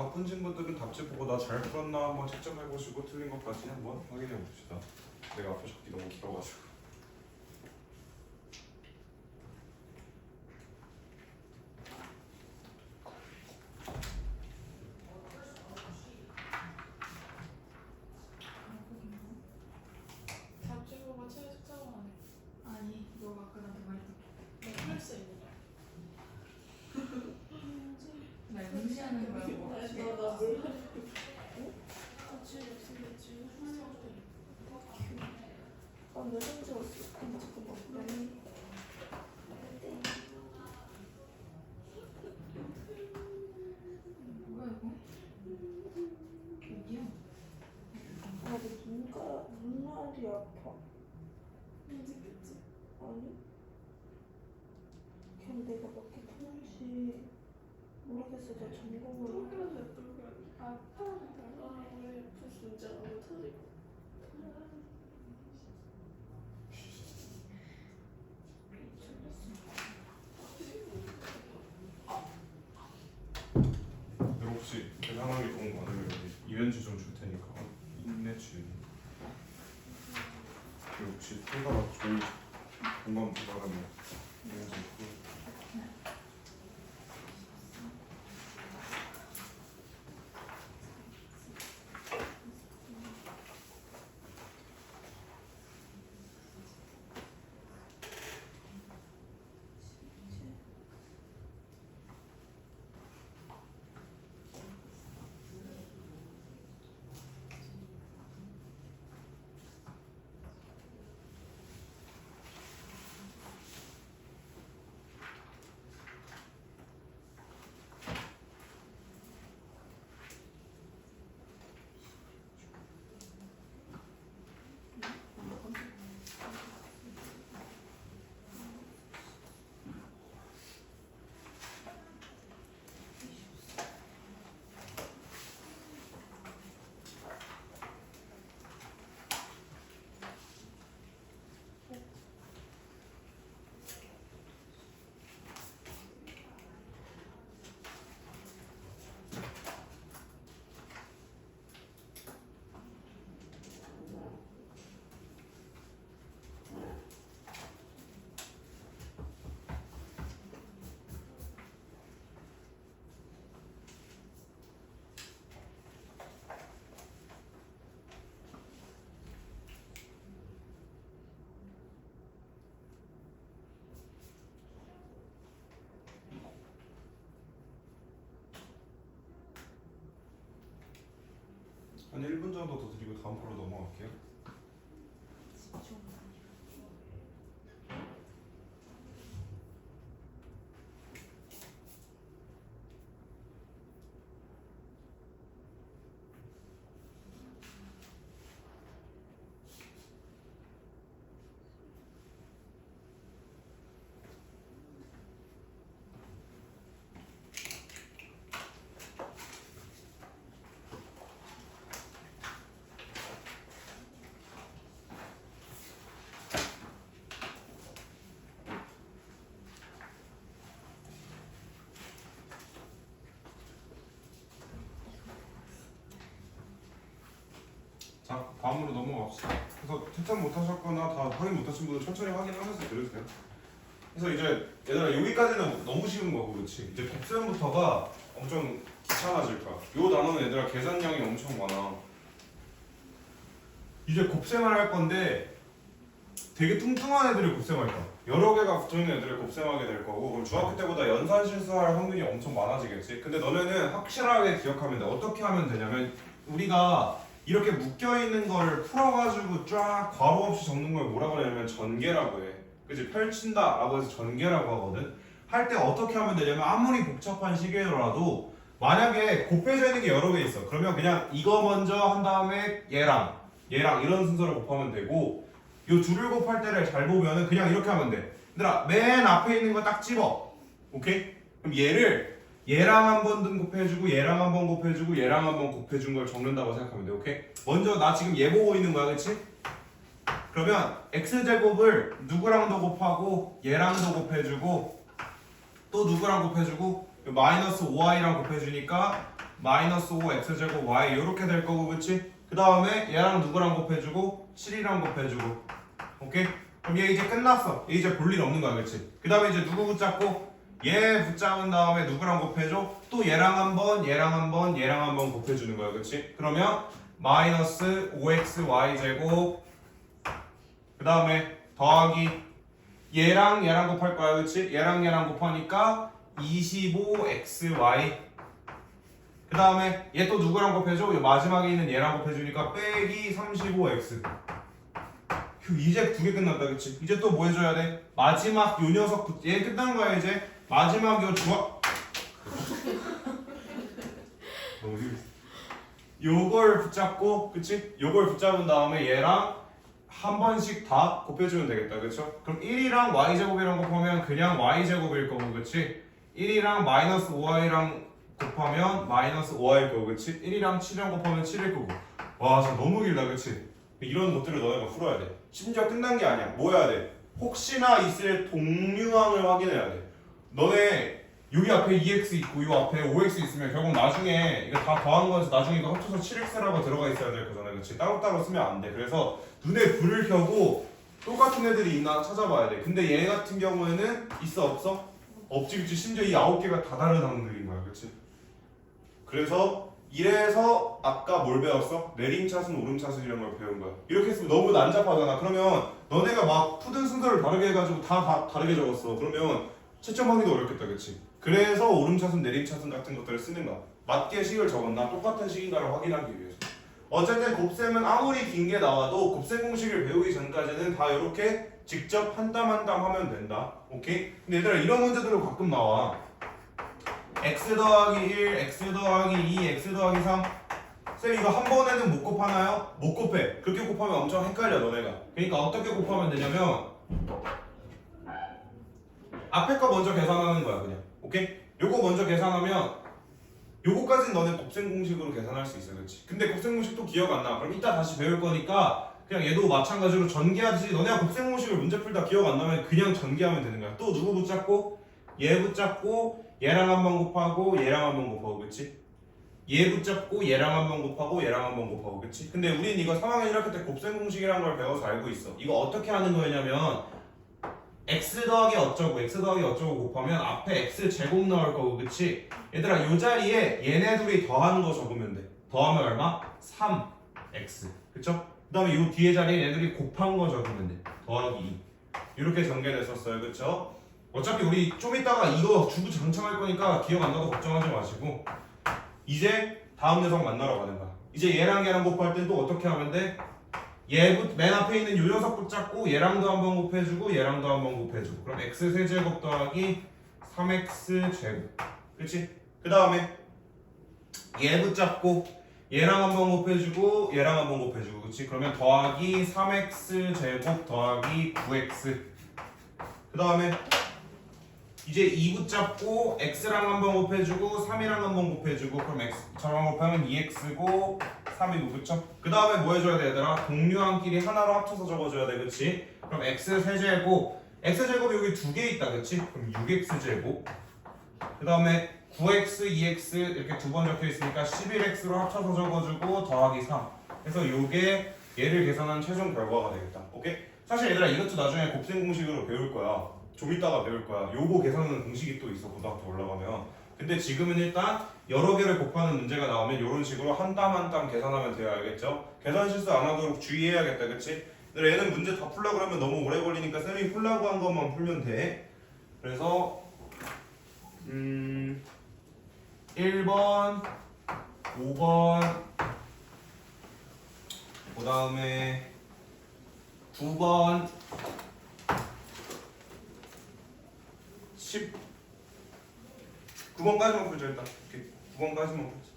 바쁜 친구들은 답지 보고 나 잘 풀었나 한번 채점해보시고 틀린 것까지 한번 확인해 봅시다. 내가 앞에 적기 너무 길어가지고. 답주부가 최애 숙제가 안 해. 아니, 너가 아까 나한테 말했던 나 플렉스 있는 거. 날 무시하는 거야. 뭐. 나뭘 하지? 같이 있으겠지. 아, 내 손지 왔어. 잠깐만. 뭐야 이거? 어디야? 아, 내 눈알이 아파. 언제 겠지? 아니? 그냥 내가 몇 개 푸는지 모르겠어. 나 전공을 아파. 왜 F 진짜 너무 터지고. 여러분 혹시 계산하기 너무 많으면 여기 이면지 좀 줄 테니까 인내치. 그리고 혹시 손가락 조이 공간 불가하면 이면지 그 한 1분 정도 더 드리고 다음 프로 넘어갈게요. 자, 다음으로 넘어갑시다. 그래서 채점 못하셨거나 다 확인 못하신 분들 천천히 확인하면서 들으세요. 그래서 이제 얘들아 여기까지는 너무 쉬운 거고 그렇지? 이제 곱셈부터가 엄청 귀찮아질 거야. 요 단어는 얘들아 계산량이 엄청 많아. 이제 곱셈을 할 건데 되게 뚱뚱한 애들이 곱셈할 거야. 여러 개가 붙어있는 애들을 곱셈하게 될 거고 그럼 중학교 때보다 연산 실수할 확률이 엄청 많아지겠지? 근데 너네는 확실하게 기억하면 돼. 어떻게 하면 되냐면 우리가 이렇게 묶여있는 걸 풀어가지고 쫙 괄호 없이 적는 걸 뭐라 그러냐면 전개라고 해. 그치? 펼친다 라고 해서 전개라고 하거든. 할 때 어떻게 하면 되냐면 아무리 복잡한 시계더라도 만약에 곱해져 있는 게 여러 개 있어. 그러면 그냥 이거 먼저 한 다음에 얘랑 이런 순서로 곱하면 되고 요 둘을 곱할 때를 잘 보면은 그냥 이렇게 하면 돼. 얘들아 맨 앞에 있는 거 딱 집어. 오케이? 그럼 얘를 얘랑 한 번 곱해주고 얘랑 한 번 곱해주고 얘랑 한 번 곱해준 걸 적는다고 생각하면 돼. 오케이? 먼저 나 지금 얘 보고 있는 거야. 그치? 그러면 x제곱을 누구랑도 곱하고 얘랑도 곱해주고 또 누구랑 곱해주고 마이너스 5y랑 곱해주니까 마이너스 5x제곱 y 이렇게 될 거고 그치? 그 다음에 얘랑 누구랑 곱해주고 7이랑 곱해주고 오케이? 그럼 얘 이제 끝났어. 얘 이제 볼 일 없는 거야 그치? 그 다음에 이제 누구 붙잡고 얘 붙잡은 다음에 누구랑 곱해줘? 또 얘랑 한번 얘랑 한번 얘랑 한번 곱해주는 거야 그치? 그러면 마이너스 5xy 제곱 그 다음에 더하기 얘랑 얘랑 곱할 거야 그치? 얘랑 얘랑 곱하니까 25xy 그 다음에 얘 또 누구랑 곱해줘? 이 마지막에 있는 얘랑 곱해주니까 빼기 35x 휴 이제 두 개 끝났다 그치? 이제 또 뭐 해줘야 돼? 마지막 요 녀석 얘 끝난 거야 이제 마지막 요 주어 너무 재밌어 요걸 붙잡고 그치? 요걸 붙잡은 다음에 얘랑 한 번씩 다 곱해주면 되겠다 그쵸? 그럼 1이랑 y제곱이랑 곱하면 그냥 y제곱일 거고 그치? 1이랑 마이너스 5y랑 곱하면 마이너스 5y일 거고 그치? 1이랑 7이랑 곱하면 7일 거고 와 진짜 너무 길다 그치? 이런 것들을 너네가 풀어야 돼 심지어 끝난 게 아니야 뭐 해야 돼? 혹시나 있을 동류항을 확인해야 돼 너네 여기 앞에 2x 있고 이 앞에 5x 있으면 결국 나중에 이거 다 더한 거에서 나중에 이거 합쳐서 7x라고 들어가 있어야 될 거잖아 그치? 따로따로 쓰면 안 돼 그래서 눈에 불을 켜고 똑같은 애들이 있나 찾아봐야 돼 근데 얘 같은 경우에는 있어 없어? 없지 그치? 심지어 이 9개가 다 다른 항들인 거야 그치? 그래서 이래서 아까 뭘 배웠어? 내림차순 오름차순 이런 걸 배운 거야 이렇게 했으면 너무 난잡하잖아 그러면 너네가 막 푸는 순서를 다르게 해가지고 다 다르게 적었어 그러면 채점하기도 어렵겠다 그치? 그래서 오름차순 내림차순 같은 것들을 쓰는 거야 맞게 식을 적었나 똑같은 식인가를 확인하기 위해서 어쨌든 곱셈은 아무리 긴 게 나와도 곱셈 공식을 배우기 전까지는 다 이렇게 직접 한 땀 한 땀 하면 된다 오케이? 근데 얘들아 이런 문제들도 가끔 나와 x 더하기 1, x 더하기 2, x 더하기 3 쌤 이거 한 번에는 못 곱하나요? 못 곱해 그렇게 곱하면 엄청 헷갈려 너네가 그러니까 어떻게 곱하면 되냐면 앞에 거 먼저 계산하는 거야 그냥 오케이? 요거 먼저 계산하면 요거까지는 너네 곱셈 공식으로 계산할 수 있어 그렇지? 근데 곱셈 공식도 기억 안 나 그럼 이따 다시 배울 거니까 그냥 얘도 마찬가지로 전개하듯이 너네가 곱셈 공식을 문제 풀다 기억 안 나면 그냥 전개하면 되는 거야 또 누구 붙잡고 얘 붙잡고 얘랑 한번 곱하고 얘랑 한번 곱하고 그치? 얘 붙잡고 얘랑 한번 곱하고 얘랑 한번 곱하고 그치? 근데 우린 이거 3학년 1학기 때 곱셈 공식이라는 걸 배워서 알고 있어 이거 어떻게 하는 거냐면 x 더하기 어쩌고 x 더하기 어쩌고 곱하면 앞에 x 제곱 나올 거고 그치? 얘들아 요 자리에 얘네 둘이 더하는 거 적으면 돼 더하면 얼마? 3x 그쵸? 그 다음에 요 뒤에 자리에 얘들이 곱한 거 적으면 돼 더하기 2 이렇게 전개됐었어요 그쵸? 어차피 우리 좀 이따가 이거 주구장창 할 거니까 기억 안 나도 걱정하지 마시고 이제 다음 녀석 만나러 가는 거야 이제 얘랑 얘랑 곱할 땐 또 어떻게 하면 돼? 맨 앞에 있는 요 녀석 붙잡고 얘랑도 한번 곱해주고 얘랑도 한번 곱해주고 그럼 x 세제곱 더하기 3x 제곱 그치? 그 다음에 얘 붙잡고 얘랑 한번 곱해주고 얘랑 한번 곱해주고 그치? 그러면 더하기 3x 제곱 더하기 9x 그 다음에 이제 2 붙잡고 x랑 한번 곱해주고 3이랑 한번 곱해주고 그럼 x 저랑 곱하면 2x고 3이고 그쵸? 그 다음에 뭐 해줘야 돼 얘들아? 동류항끼리 하나로 합쳐서 적어줘야 돼 그치? 그럼 x 세제곱 x제곱이 여기 두 개 있다 그치? 그럼 6x제곱 그 다음에 9x, 2x 이렇게 두 번 적혀 있으니까 11x로 합쳐서 적어주고 더하기 3 그래서 요게 얘를 계산한 최종 결과가 되겠다 오케이? 사실 얘들아 이것도 나중에 곱셈 공식으로 배울 거야 좀 이따가 배울 거야 요거 계산하는 공식이 또 있어 고등학교 올라가면 근데 지금은 일단 여러 개를 곱하는 문제가 나오면 이런 식으로 한 땀 한 땀 계산하면 돼요 알겠죠? 계산 실수 안 하도록 주의해야겠다 그치? 근데 얘는 문제 다 풀려고 하면 너무 오래 걸리니까 쌤이 풀라고 한 것만 풀면 돼 그래서 1번 5번 그 다음에 9번 9번까지만 풀자 일단 오케이. 9번까지만 풀자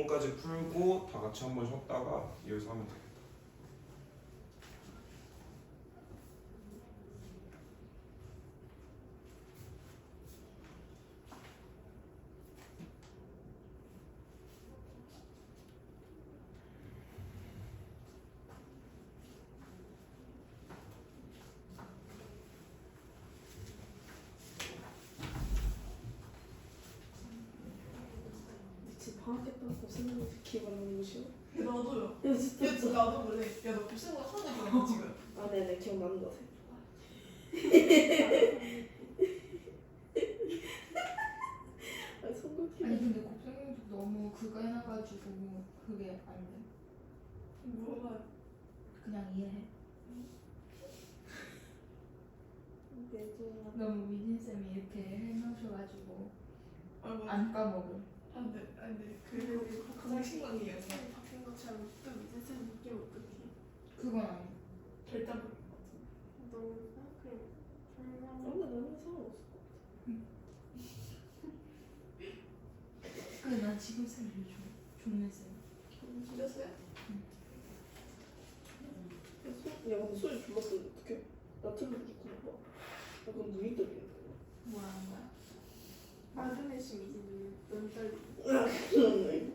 까지 풀고 다 같이 한번 쉬었다가 이어서 하면 되겠다. 방학했다고 곱셈 기억 안 나는 거 싫어? 나도요. 야 진짜. 야, 진짜 나도 그래. 야, 너 곱셈으로 하는 거 지금. 아 네네 기억나는 거 같아. 아 성격이. 아니 근데 곱셈공식 너무 그거 해놔가지고 그게 안 돼. 뭐가 그냥 이해해. 내도 너무 미진 쌤이 이렇게 해놓으셔가지고 아 안 까먹음. 안돼 안돼 그리고 가장 신기해요. 쌤이 바뀐 것처럼 또 이제 쌤 느낌 어떻게? 그건 아니야. 결단 못 너무 그래. 근데 나는 상관없을 것 근데 난 지금 쌤이 제일 좋아. 좋네 쌤. 같아. 진짜 쌤? 야 근데 소리 졸랐는데 어떡해? 나 틀어주고 봐. 나 그럼 눈이 떨리네. 뭐라는 거야? 마그네슘 이제 눈 떨리네. 그러네.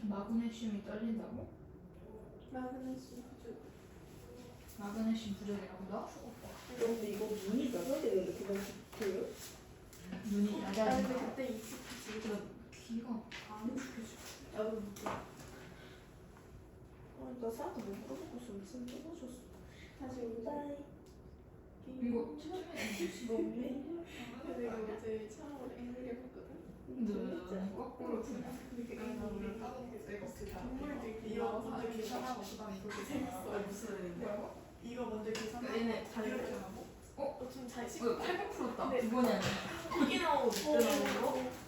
마그네슘이 떨린다고? 마그네슘 부족. 마그네슘 부족이라고 나? 근데 이거 눈이 낮아지는데 그냥 보여? 눈이 아니 낮아진다. 근데 그때 익숙해지고 귀가 안 익숙해져. 나도 못해. 나 사람도 못 물어보고 있으면 쌤 떠나셨어. 다시 온다. 이거 채점해. 너무 내가 어제 처음으로 앵글 해봤거든. 너는 거꾸로 푸냐? 근데 아니, 나 오늘 까먹었어. 이거 그 동물들 이거 귀여워서 먼저 하는 계산하고 그다음에 이거 재밌어. 무슨 뭐라고? 이거 먼저 계산하고 얘네 잘 이렇게 이렇게 하고. 좀잘 이거 800 풀었다. 네. 두 번이 아니야. 이게 나오고 이때 나오는 거?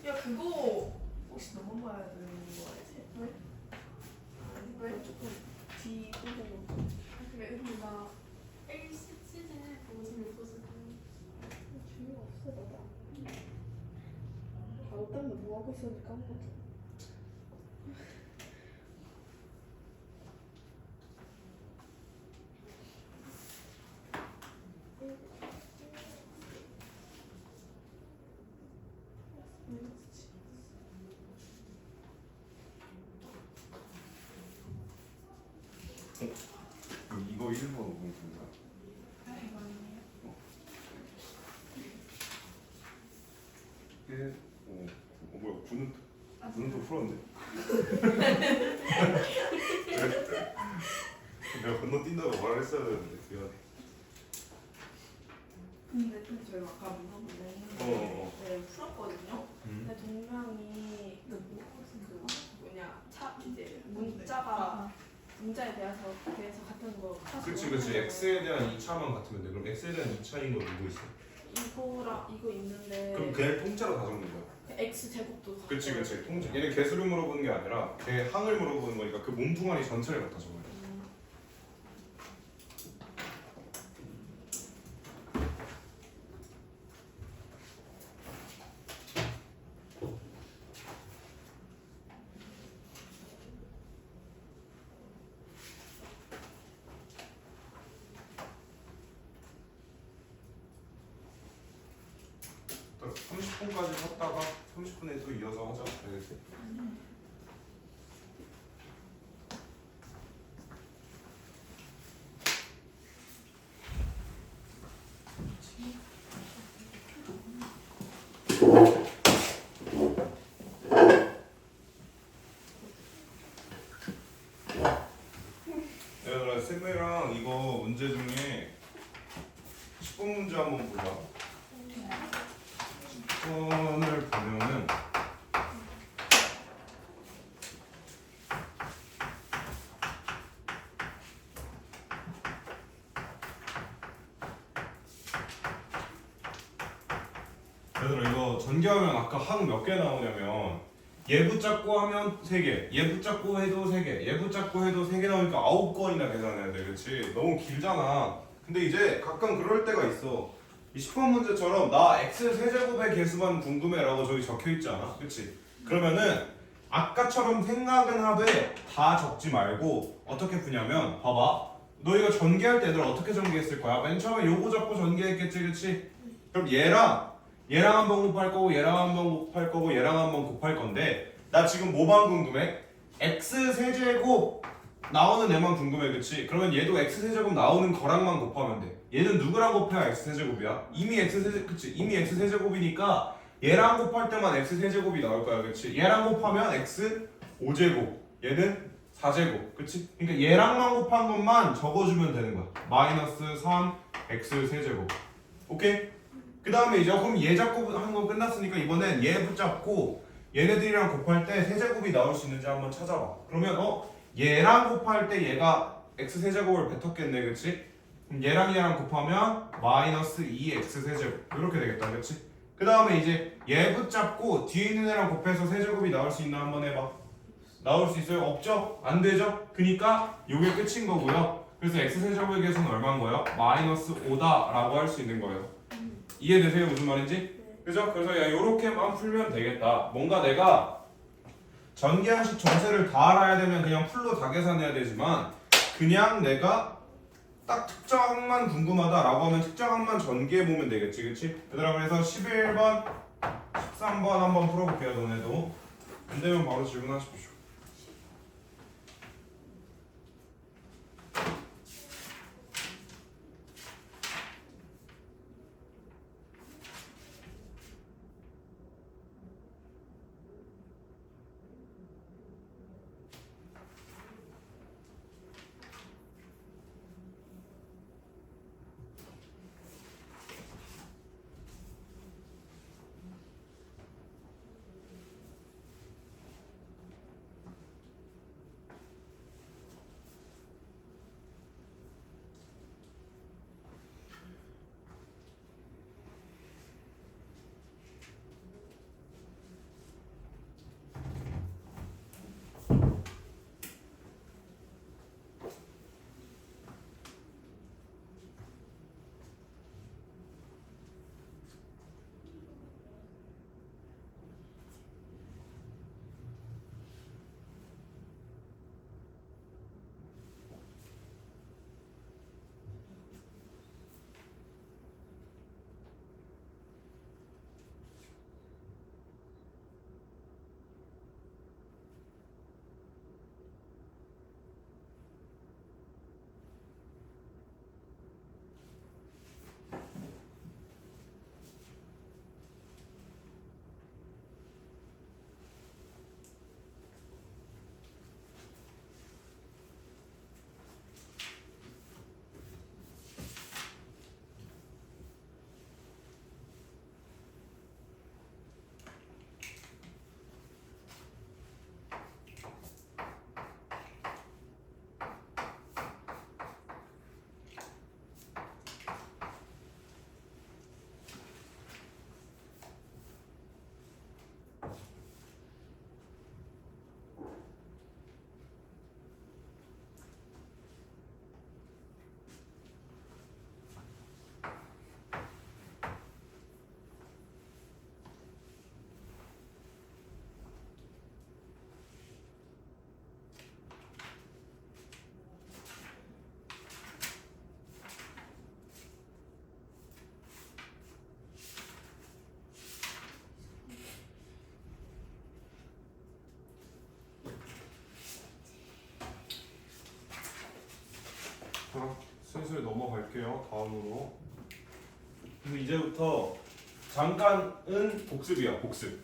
야 그거 혹시 너만 봐야 되는 거 알지? 왜? 왜? 조금 뒤 부분 그래 근데 나 1시즌에 보고 재밌어서 재미없어 나도 바로 때문에 뭐 하고 있었는지 까먹었어. 이거 1번 문제인가? 이거 아니에요? 1, 5, 9. 뭐야? 9는 또 풀었네. 내가 건너뛴다고 말을 했어야 되는데 미안해. 근데 좀 저희가 아까 물어본 네, 풀었거든요. 근데 동명이 그 뭐냐 이제 문자에 대해서 같은 거 그치 x에 대한 2차만 같으면 돼. 그럼 x에 대한 2차인 거 누구 있어? 이거랑 이거 있는데 그럼 그냥 통째로 다 적는 거야. x 제곱도 그치 통째. 얘는 개수를 물어보는 게 아니라 개 항을 물어보는 거니까 그 몸뚱아리 전체를 갖다 적어야 돼. 또 30분까지 섰다가 30분에 또 이어서 하자. 알겠지? 얘들아 쌤이랑 이거 문제 중에 10번 문제 한번 볼라. 10번을 보면은 얘들아 이거 전개하면 아까 항 몇 개 나오냐면 얘 붙잡고 하면 3개, 얘 붙잡고 해도 3개, 얘 붙잡고 해도 3개 나오니까 9건이나 계산해야 돼. 그렇지? 너무 길잖아. 근데 이제 가끔 그럴 때가 있어. 이 10번 문제처럼 나 x 세제곱의 개수만 궁금해라고 저기 적혀있지 않아? 그치? 그러면은 아까처럼 생각은 하되 다 적지 말고 어떻게 푸냐면 봐봐. 너희가 전개할 때 얘들 어떻게 전개했을 거야? 맨 처음에 요거 잡고 전개했겠지, 그치? 그럼 얘랑 한번 곱할 거고 얘랑 한번 곱할 거고 얘랑 한번 곱할 건데 나 지금 뭐만 궁금해? x 세제곱 나오는 애만 궁금해, 그치? 그러면 얘도 x 세제곱 나오는 거랑만 곱하면 돼. 얘는 누구랑 곱해야 x 세제곱이야? 이미 x 세제곱이니까 얘랑 곱할 때만 x 세제곱이 나올 거야, 그렇지? 얘랑 곱하면 x 5제곱, 얘는 4제곱, 그렇지? 그러니까 얘랑만 곱한 것만 적어주면 되는 거야. 마이너스 3 x 세제곱. 오케이? 그 다음에 이제 그럼 얘 잡고 한 건 끝났으니까 이번엔 얘 붙잡고 얘네들이랑 곱할 때 세제곱이 나올 수 있는지 한번 찾아봐. 그러면 얘랑 곱할 때 얘가 x 세제곱을 뱉었겠네, 그렇지? 그럼 얘랑 곱하면 마이너스 2x 세제곱 이렇게 되겠다, 그렇지? 그 다음에 이제 얘 붙잡고 뒤에 있는 애랑 곱해서 세제곱이 나올 수 있나 한번 해봐. 나올 수 있어요? 없죠? 안 되죠? 그니까 요게 끝인 거고요. 그래서 x 세제곱의 개수는 얼마인 거예요? 마이너스 5다라고 할 수 있는 거예요. 이해되세요? 무슨 말인지? 그죠? 그래서 야 요렇게만 풀면 되겠다. 뭔가 내가 전개항식 정세를 다 알아야 되면 그냥 풀로 다 계산해야 되지만 그냥 내가 딱 특정항만 궁금하다라고 하면 특정항만 전개해보면 되겠지, 그치? 얘들아, 그래서 11번, 13번 한번 풀어볼게요, 너네도. 안 되면 바로 질문하십시오. 자, 슬슬 넘어갈게요. 다음으로. 근데 이제부터 잠깐은 복습이야, 복습.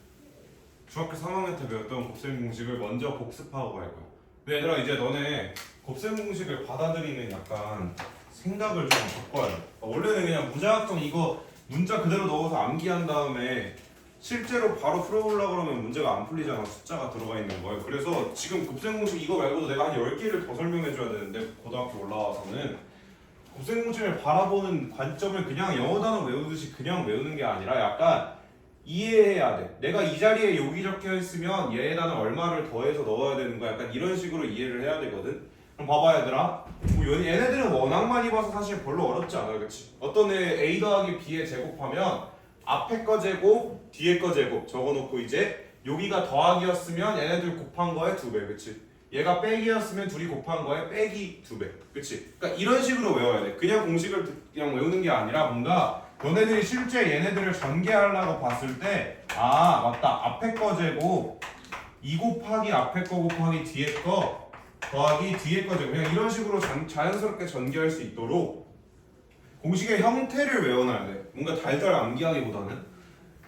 중학교 3학년 때 배웠던 곱셈 공식을 먼저 복습하고 갈 거야. 근데 얘들아, 이제 너네 곱셈 공식을 받아들이는 약간 생각을 좀 바꿔야 돼. 원래는 그냥 무작정 이거 문자 그대로 넣어서 암기한 다음에 실제로 바로 풀어보려고 그러면 문제가 안 풀리잖아. 숫자가 들어가 있는 거예요. 그래서 지금 곱셈 공식 이거 말고도 내가 한 10개를 더 설명해 줘야 되는데 고등학교 올라와서는 곱셈 공식을 바라보는 관점을 그냥 영어 단어 외우듯이 그냥 외우는 게 아니라 약간 이해해야 돼. 내가 이 자리에 여기 적혀 있으면 얘에다는 얼마를 더해서 넣어야 되는 거야. 약간 이런 식으로 이해를 해야 되거든. 그럼 봐봐 얘들아. 뭐 얘네들은 워낙 많이 봐서 사실 별로 어렵지 않아, 그렇지? 어떤 애 A 더하기 B에 제곱하면 앞에 거 제곱, 뒤에 거 제곱 적어놓고 이제 여기가 더하기였으면 얘네들 곱한 거에 2배, 그치? 얘가 빼기였으면 둘이 곱한 거에 빼기 2배, 그치? 그러니까 이런 식으로 외워야 돼. 그냥 공식을 그냥 외우는 게 아니라 뭔가 너네들이 실제 얘네들을 전개하려고 봤을 때 아 맞다, 앞에 거 제곱 2 곱하기 앞에 거 곱하기 뒤에 거 더하기 뒤에 거 제곱, 그냥 이런 식으로 자연스럽게 전개할 수 있도록 공식의 형태를 외워놔야 돼. 뭔가 달달 암기하기보다는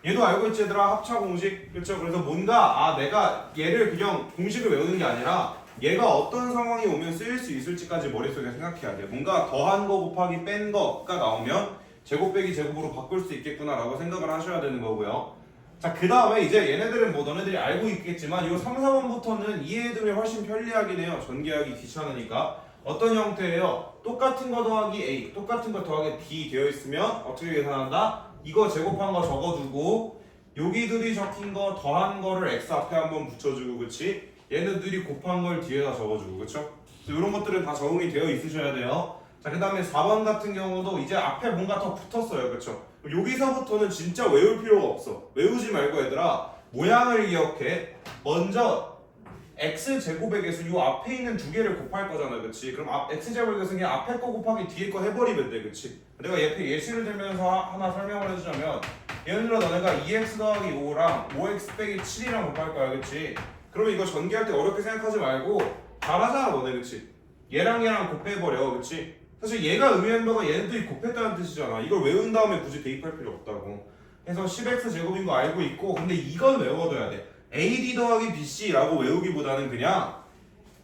얘도 알고 있지 얘들아? 합차 공식. 그렇죠? 그래서 뭔가 내가 얘를 그냥 공식을 외우는 게 아니라 얘가 어떤 상황이 오면 쓰일 수 있을지까지 머릿속에 생각해야 돼. 뭔가 더한 거 곱하기 뺀 거가 나오면 제곱 빼기 제곱으로 바꿀 수 있겠구나라고 생각을 하셔야 되는 거고요. 자, 그 다음에 이제 얘네들은 뭐 너네들이 알고 있겠지만 이 3, 4번부터는 이해해두면 훨씬 편리하긴 해요. 전개하기 귀찮으니까. 어떤 형태예요? 똑같은 거 더하기 A, 똑같은 거 더하기 B 되어 있으면 어떻게 계산한다? 이거 제곱한 거 적어주고 여기들이 적힌 거 더한 거를 X 앞에 한번 붙여주고 그치? 얘네들이 곱한 걸 뒤에다 적어주고 그쵸? 이런 것들은 다 적응이 되어 있으셔야 돼요. 자, 그 다음에 4번 같은 경우도 이제 앞에 뭔가 더 붙었어요. 그쵸? 여기서부터는 진짜 외울 필요가 없어. 외우지 말고 얘들아 모양을 기억해. 먼저 x제곱의 개수 요 앞에 있는 두 개를 곱할 거잖아. 그치? 그럼 x제곱의 개수는 그냥 앞에 거 곱하기 뒤에 거 해버리면 돼. 그치? 내가 예시를 들면서 하나 설명을 해주자면 예를 들어 너네가 2x 더하기 5랑 5x 빼기 7이랑 곱할 거야. 그치? 그러면 이거 전개할 때 어렵게 생각하지 말고 잘하잖아 너네. 그치? 얘랑 얘랑 곱해버려. 그치? 사실 얘가 의미하는 바가 얘네들이 곱했다는 뜻이잖아. 이걸 외운 다음에 굳이 대입할 필요 없다고. 그래서 10x 제곱인 거 알고 있고 근데 이건 외워둬야 돼. AD 더하기 BC라고 외우기보다는 그냥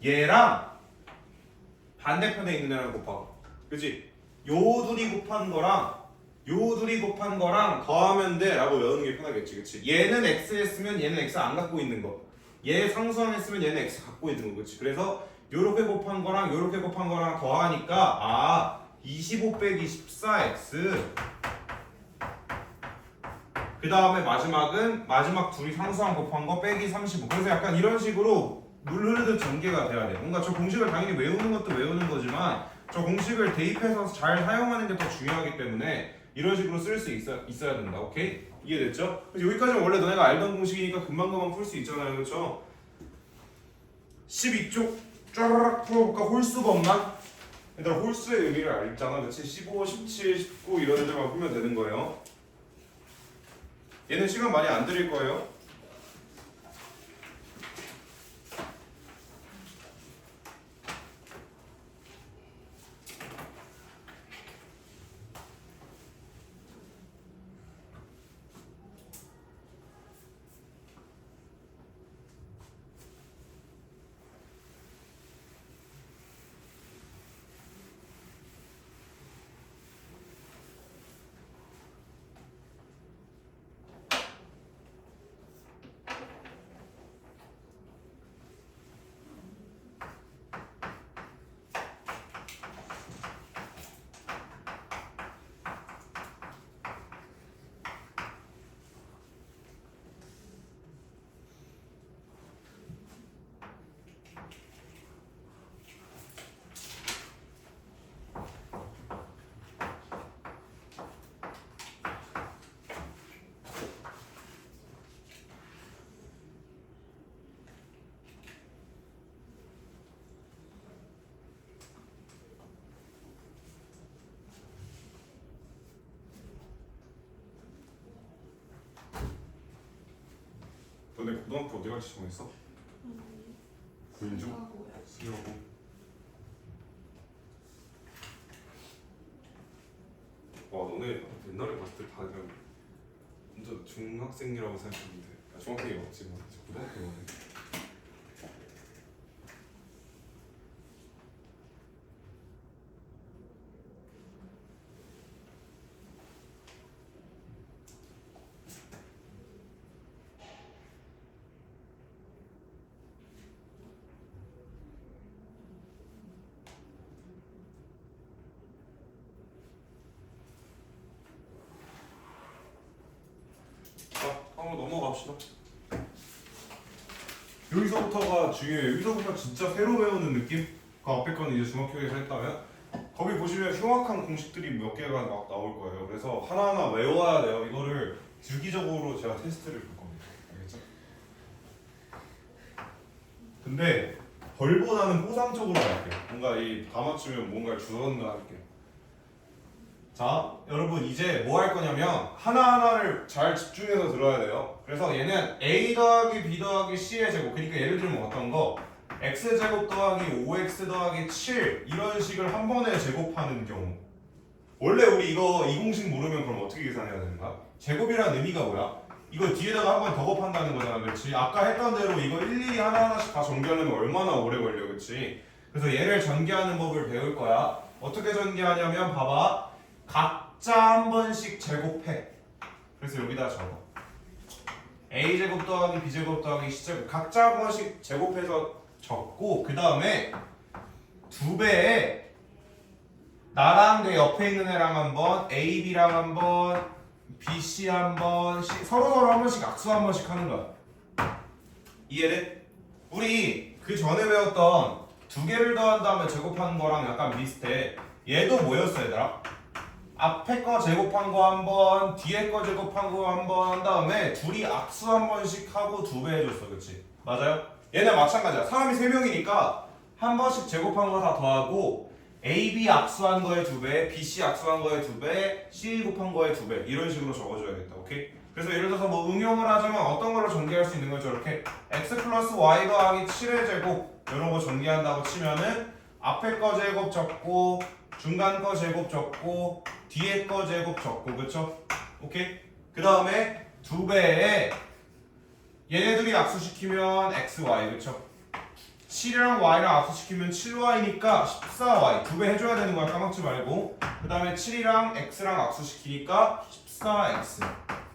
얘랑 반대편에 있는 애랑 곱하고 그치? 요 둘이 곱한 거랑 요 둘이 곱한 거랑 더하면 돼 라고 외우는 게 편하겠지. 그치? 얘는 X 했으면 얘는 X 안 갖고 있는 거, 얘 상수항 했으면 얘는 X 갖고 있는 거. 그치? 그래서 요렇게 곱한 거랑 요렇게 곱한 거랑 더하니까 25 빼기 14x 그 다음에 마지막 둘이 상수항 곱한 거 빼기 35. 그래서 약간 이런 식으로 물 흐르듯 전개가 돼야 돼. 뭔가 저 공식을 당연히 외우는 것도 외우는 거지만 저 공식을 대입해서 잘 사용하는 게 더 중요하기 때문에 이런 식으로 쓸 수 있어야 된다. 오케이? 이해됐죠? 그래서 여기까지는 원래 너네가 알던 공식이니까 금방금방 풀 수 있잖아요. 그렇죠? 12쪽 쫙 풀어볼까? 홀수법만? 얘들아 홀수의 의미를 알잖아. 그치? 15, 17, 19 이런 애들만 풀면 되는 거예요. 얘는 시간 많이 안 드릴 거예요. 너네 고등학교 어디 갈지 정했어? 군중? 수여고? 와 너네 옛날에 봤을 때 다 그냥 완전 중학생이라고 생각했는데 중학생이 맞지 뭐 고등학교네. 한번 넘어갑시다. 여기서부터가 중요해요. 여기서부터 진짜 새로 배우는 느낌? 그 앞에 거는 이제 중학교에서 했다면 거기 보시면 흉악한 공식들이 몇 개가 막 나올 거예요. 그래서 하나하나 외워야 돼요. 이거를 주기적으로 제가 테스트를 볼 겁니다. 알겠죠? 근데 벌보다는 포상적으로 할게요. 뭔가 다 맞추면 뭔가를 주선을 할게요. 자, 여러분 이제 뭐 할 거냐면 하나하나를 잘 집중해서 들어야 돼요. 그래서 얘는 a 더하기 b 더하기 c의 제곱, 그러니까 예를 들면 어떤 거 x제곱 더하기 5x 더하기 7 이런 식을 한 번에 제곱하는 경우, 원래 우리 이 공식 모르면 그럼 어떻게 계산해야 되는가? 제곱이라는 의미가 뭐야? 이거 뒤에다가 한 번 더 곱한다는 거잖아, 그렇지? 아까 했던 대로 이거 일일이 하나하나씩 다 전개하려면 얼마나 오래 걸려, 그렇지? 그래서 얘를 전개하는 법을 배울 거야. 어떻게 전개하냐면 봐봐, 각자 한 번씩 제곱해. 그래서 여기다 적어. a제곱 더하기 b제곱 더하기 c제곱 각자 한 번씩 제곱해서 적고, 그 다음에 2배에 나랑 내 옆에 있는 애랑 한번, a, b랑 한번, b, c 한번, 서로 한 번씩 악수 한 번씩 하는 거야. 이해돼? 우리 그 전에 배웠던 2개를 더한 다음에 제곱하는 거랑 약간 비슷해. 얘도 뭐였어, 얘들아? 앞에 거 제곱한 거 한 번, 뒤에 거 제곱한 거 한 번 한 다음에 둘이 악수 한 번씩 하고 2배 해줬어, 그치? 맞아요? 얘네 마찬가지야. 사람이 3명이니까 한 번씩 제곱한 거 다 더하고 A, B 악수한 거에 2배, B, C 악수한 거에 2배, C 곱한 거에 2배 이런 식으로 적어줘야겠다. 오케이? 그래서 예를 들어서 뭐 응용을 하자면 어떤 걸로 전개할 수 있는 거죠? 이렇게 x 플러스 y 더하기 7의 제곱 이런 거 전개한다고 치면은 앞에 거 제곱 적고 중간 거 제곱 적고 뒤에 거 제곱 적고, 그쵸? 오케이? 그 다음에 2배에 얘네들이 악수시키면 xy, 그쵸? 7이랑 y랑 악수시키면 7y니까 14y 2배 해줘야 되는 거야, 까먹지 말고. 그 다음에 7이랑 x랑 악수시키니까 14x.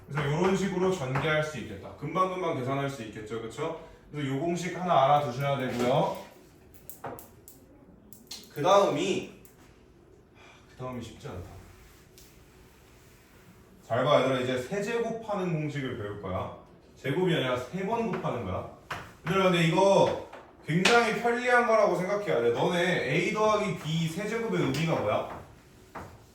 그래서 이런 식으로 전개할 수 있겠다. 금방금방 계산할 수 있겠죠, 그쵸? 그래서 요 공식 하나 알아두셔야 되고요. 그 다음이 쉽지 않다. 잘 봐, 얘들아. 이제 세제곱하는 공식을 배울 거야. 제곱이 아니라 3번 곱하는 거야. 근데 이거 굉장히 편리한 거라고 생각해야 돼. 너네 a 더하기 b 세제곱의 의미가 뭐야?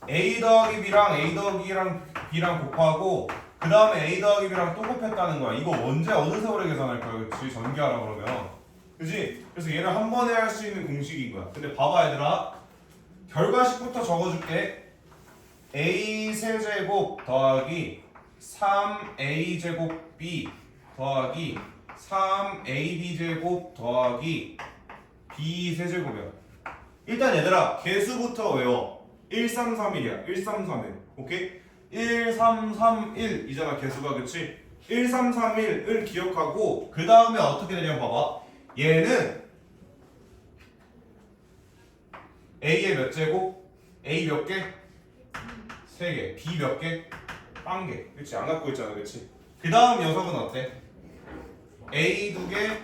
a 더하기 b랑 a 더하기랑 b랑 곱하고 그 다음에 a 더하기 b랑 또 곱했다는 거야. 이거 언제 어느 세월에 계산할 거야, 그치? 전개하라 그러면, 그치? 그래서 얘를 한 번에 할 수 있는 공식인 거야. 근데 봐봐, 얘들아. 결과식부터 적어줄게. a 세제곱 더하기 3a 제곱 b 더하기 3ab 제곱 더하기 b 세제곱이야. 일단 얘들아 개수부터 외워. 1331이야. 1331. 오케이? 1331 이잖아, 개수가. 그치? 1331을 기억하고 그 다음에 어떻게 되냐면 봐봐. 얘는 a의 몇 제곱? a 몇 개? 3개. b 몇 개? 1개. 그치? 안 갖고 있잖아, 그치? 그 다음 녀석은 어때? a 2개,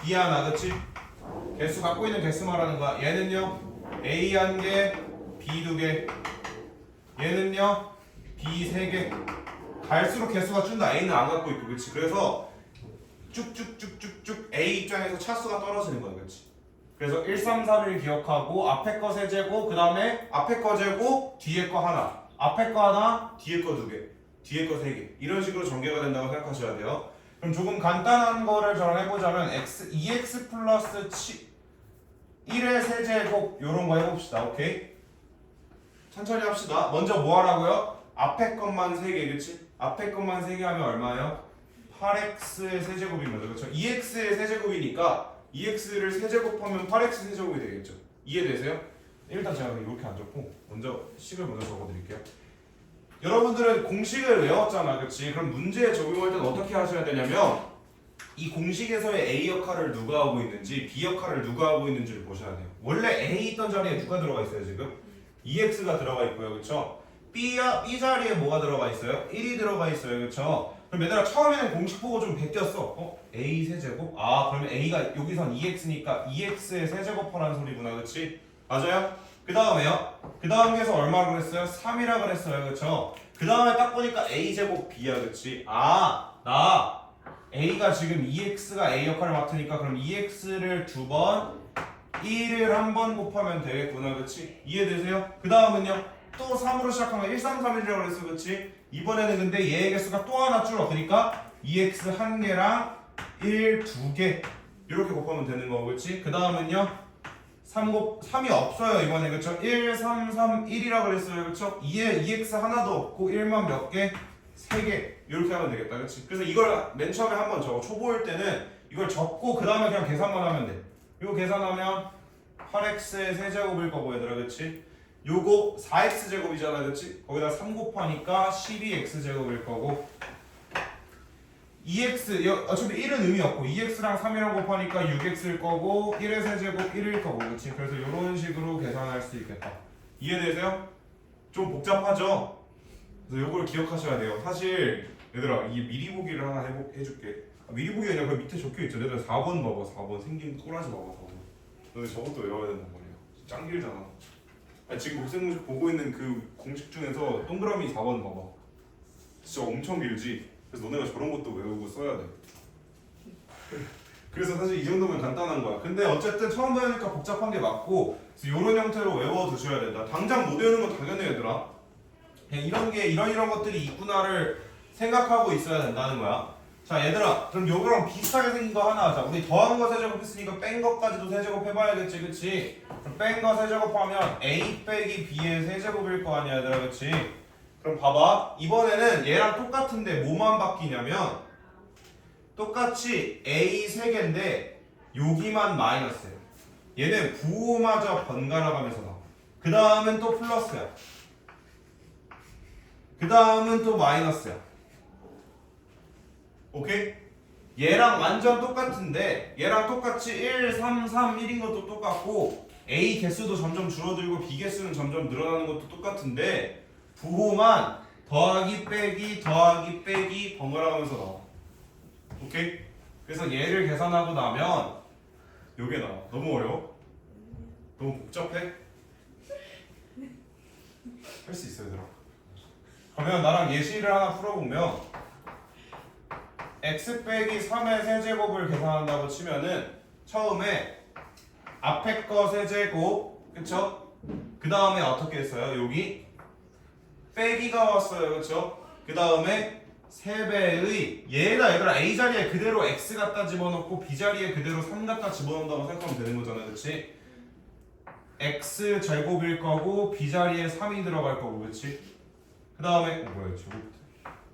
b 하나, 그치? 개수 갖고 있는 개수 말하는 거야. 얘는요 a 1개, b 2개. 얘는요 b 3개. 갈수록 개수가 준다. a는 안 갖고 있고, 그치? 그래서 쭉쭉쭉쭉쭉 a 입장에서 차수가 떨어지는 거야, 그치? 그래서 1331 기억하고 앞에 거 세제곱, 그 다음에 앞에 거 제곱, 뒤에 거 하나, 앞에 거 하나, 뒤에 거 2개, 뒤에 거 3개. 이런 식으로 전개가 된다고 생각하셔야 돼요. 그럼 조금 간단한 거를 정해보자면 2x 플러스 1의 세제곱 이런 거 해봅시다. 오케이? 천천히 합시다. 먼저 뭐 하라고요? 앞에 것만 3개, 그치? 앞에 것만 3개 하면 얼마예요? 8x의 세제곱인 거죠, 그쵸? 2x의 세제곱이니까 2x를 세제곱하면 8x 세제곱이 되겠죠? 이해되세요? 일단 제가 이렇게 안 적고 먼저 식을 먼저 적어드릴게요. 여러분들은 공식을 외웠잖아, 그치? 그럼 문제에 적용할 때는 어떻게 하셔야 되냐면 이 공식에서의 A 역할을 누가 하고 있는지 B 역할을 누가 하고 있는지를 보셔야 돼요. 원래 A 있던 자리에 누가 들어가 있어요, 지금? 2x가 들어가 있고요, 그쵸? B 자리에 뭐가 들어가 있어요? 1이 들어가 있어요, 그쵸? 그럼 얘들아 처음에는 공식 보고 좀 베꼈어. A 세제곱? 아, 그러면 A가 여기선 2x니까 2x의 세제곱하라는 소리구나, 그치? 맞아요? 그 다음에요? 그 다음에서 얼마라고 그랬어요? 3이라 그랬어요, 그쵸? 그 다음에 딱 보니까 a제곱 b야, 그치? 아, 나 a가 지금 2x가 a 역할을 맡으니까 그럼 2x를 2번 1을 한 번 곱하면 되겠구나, 그치? 이해되세요? 그 다음은요? 또 3으로 시작하면 1331이라고 그랬어, 그치? 이번에는 근데 얘의 개수가 또 하나 줄어. 그러니까 2x 1개랑 1 2개 이렇게 곱하면 되는 거고, 그치? 그 다음은요? 3이 없어요, 이번에. 그쵸? 1, 3, 3, 1이라고 그랬어요, 그쵸? 2에 2x 하나도 없고 1만 몇 개? 3개. 이렇게 하면 되겠다, 그치? 그래서 이걸 맨 처음에 한번 적어. 초보일 때는 이걸 적고 그 다음에 그냥 계산만 하면 돼. 이거 계산하면 8x의 세제곱일 거고, 얘들아, 그치? 요거 4x제곱이잖아, 그치? 거기다 3 곱하니까 12x제곱일 거고, 2x 어차피 1은 의미 없고 2x랑 3이랑 곱하니까 6x일 거고 1의 세제곱 1일 거고 그치? 그래서 이런 식으로 계산할 수 있겠다. 이해되세요? 좀 복잡하죠? 그래서 이걸 기억하셔야 돼요. 사실 얘들아 이 미리 보기를 하나 해줄게. 미리 보기가 아니라 그 밑에 적혀있죠. 얘들아 4번 봐봐. 4번 생긴 꼬라지 봐봐. 4번. 너네 저것도 외워야 된단 말이야. 짱 길잖아. 아니, 지금 복생공식 보고 있는 그 공식 중에서 동그라미 4번 봐봐. 진짜 엄청 길지? 그래서 너네가 저런 것도 외우고 써야 돼. 그래서 사실 이 정도면 간단한 거야. 근데 어쨌든 처음 배우니까 복잡한 게 맞고 이런 형태로 외워두셔야 된다. 당장 못 외우는 건 당연히 얘들아. 그냥 이런 게 이런 것들이 있구나를 생각하고 있어야 된다는 거야. 자 얘들아 그럼 요거랑 비슷하게 생긴 거 하나 하자. 우리 더한 거 세제곱 했으니까 뺀 것까지도 세제곱 해봐야겠지 그치? 그럼 뺀 거 세제곱하면 a 빼기 b의 세제곱일 거 아니야 얘들아 그치? 그럼 봐봐 이번에는 얘랑 똑같은데 뭐만 바뀌냐면 똑같이 a 3개인데 여기만 마이너스야. 얘는 부호마저 번갈아 가면서 나와. 그 다음은 또 플러스야. 그 다음은 또 마이너스야. 오케이? 얘랑 완전 똑같은데 얘랑 똑같이 1, 3, 3, 1인 것도 똑같고 A 개수도 점점 줄어들고 B 개수는 점점 늘어나는 것도 똑같은데 부호만 더하기 빼기 더하기 빼기 번갈아 가면서 나와. 오케이? 그래서 얘를 계산하고 나면 요게 나와. 너무 어려워? 너무 복잡해? 할 수 있어 얘들아. 그러면 나랑 예시를 하나 풀어보면 x 빼기 3의 세제곱을 계산한다고 치면은 처음에 앞에 거 세제곱 그쵸? 그 다음에 어떻게 했어요? 여기 빼기가 왔어요 그쵸? 그 다음에 3배의 얘가 A 자리에 그대로 x 갖다 집어넣고 B 자리에 그대로 3 갖다 집어넣는다고 생각하면 되는 거잖아요 그치? x 제곱일 거고 B 자리에 3이 들어갈 거고 그치? 그 다음에 뭐야 제곱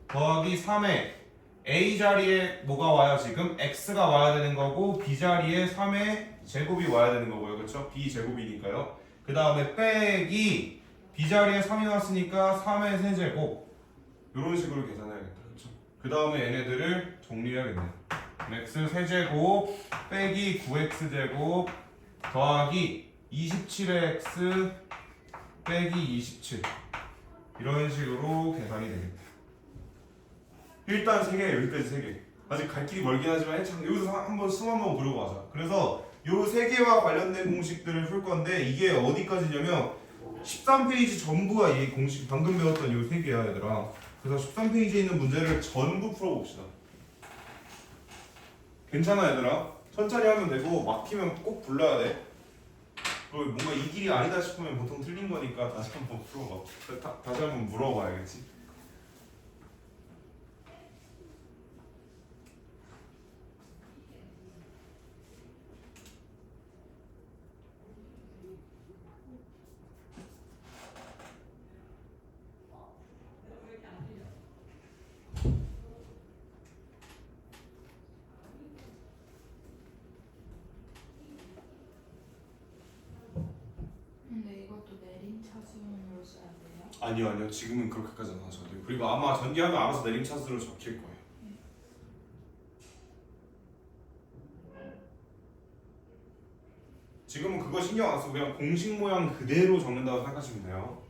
더하기 3에 A 자리에 뭐가 와요 지금? x가 와야 되는 거고 B 자리에 3의 제곱이 와야 되는 거고요 그쵸? B 제곱이니까요 그 다음에 빼기 B 자리에 3이 왔으니까 3의 세제곱 이런 식으로 계산해야겠다 그쵸? 그 다음에 얘네들을 정리해야겠네 x 세제곱 빼기 9x 제곱 더하기 27의 x 빼기 27 이런 식으로 계산이 되겠다. 일단 3개 여기까지 3개. 아직 갈 길이 멀긴 하지만 여기서 한번 숨 한번 부르고 가자. 그래서 요 3개와 관련된 공식들을 풀 건데 이게 어디까지냐면 13페이지 전부가 이 공식 방금 배웠던 요 3개야 얘들아. 그래서 13페이지에 있는 문제를 전부 풀어봅시다. 괜찮아 얘들아? 천천히 하면 되고 막히면 꼭 불러야 돼. 뭔가 이 길이 아니다 싶으면 보통 틀린 거니까 다시 한번 풀어봐. 다시 한번 물어봐야겠지. 근데 이것도 내림차순으로 써야 돼요? 아니요 지금은 그렇게까지는 안 하셔도 돼요. 그리고 아마 전개하면 알아서 내림차순으로 적힐 거예요. 지금은 그거 신경 안 쓰고 그냥 공식 모양 그대로 적는다고 생각하시면 돼요.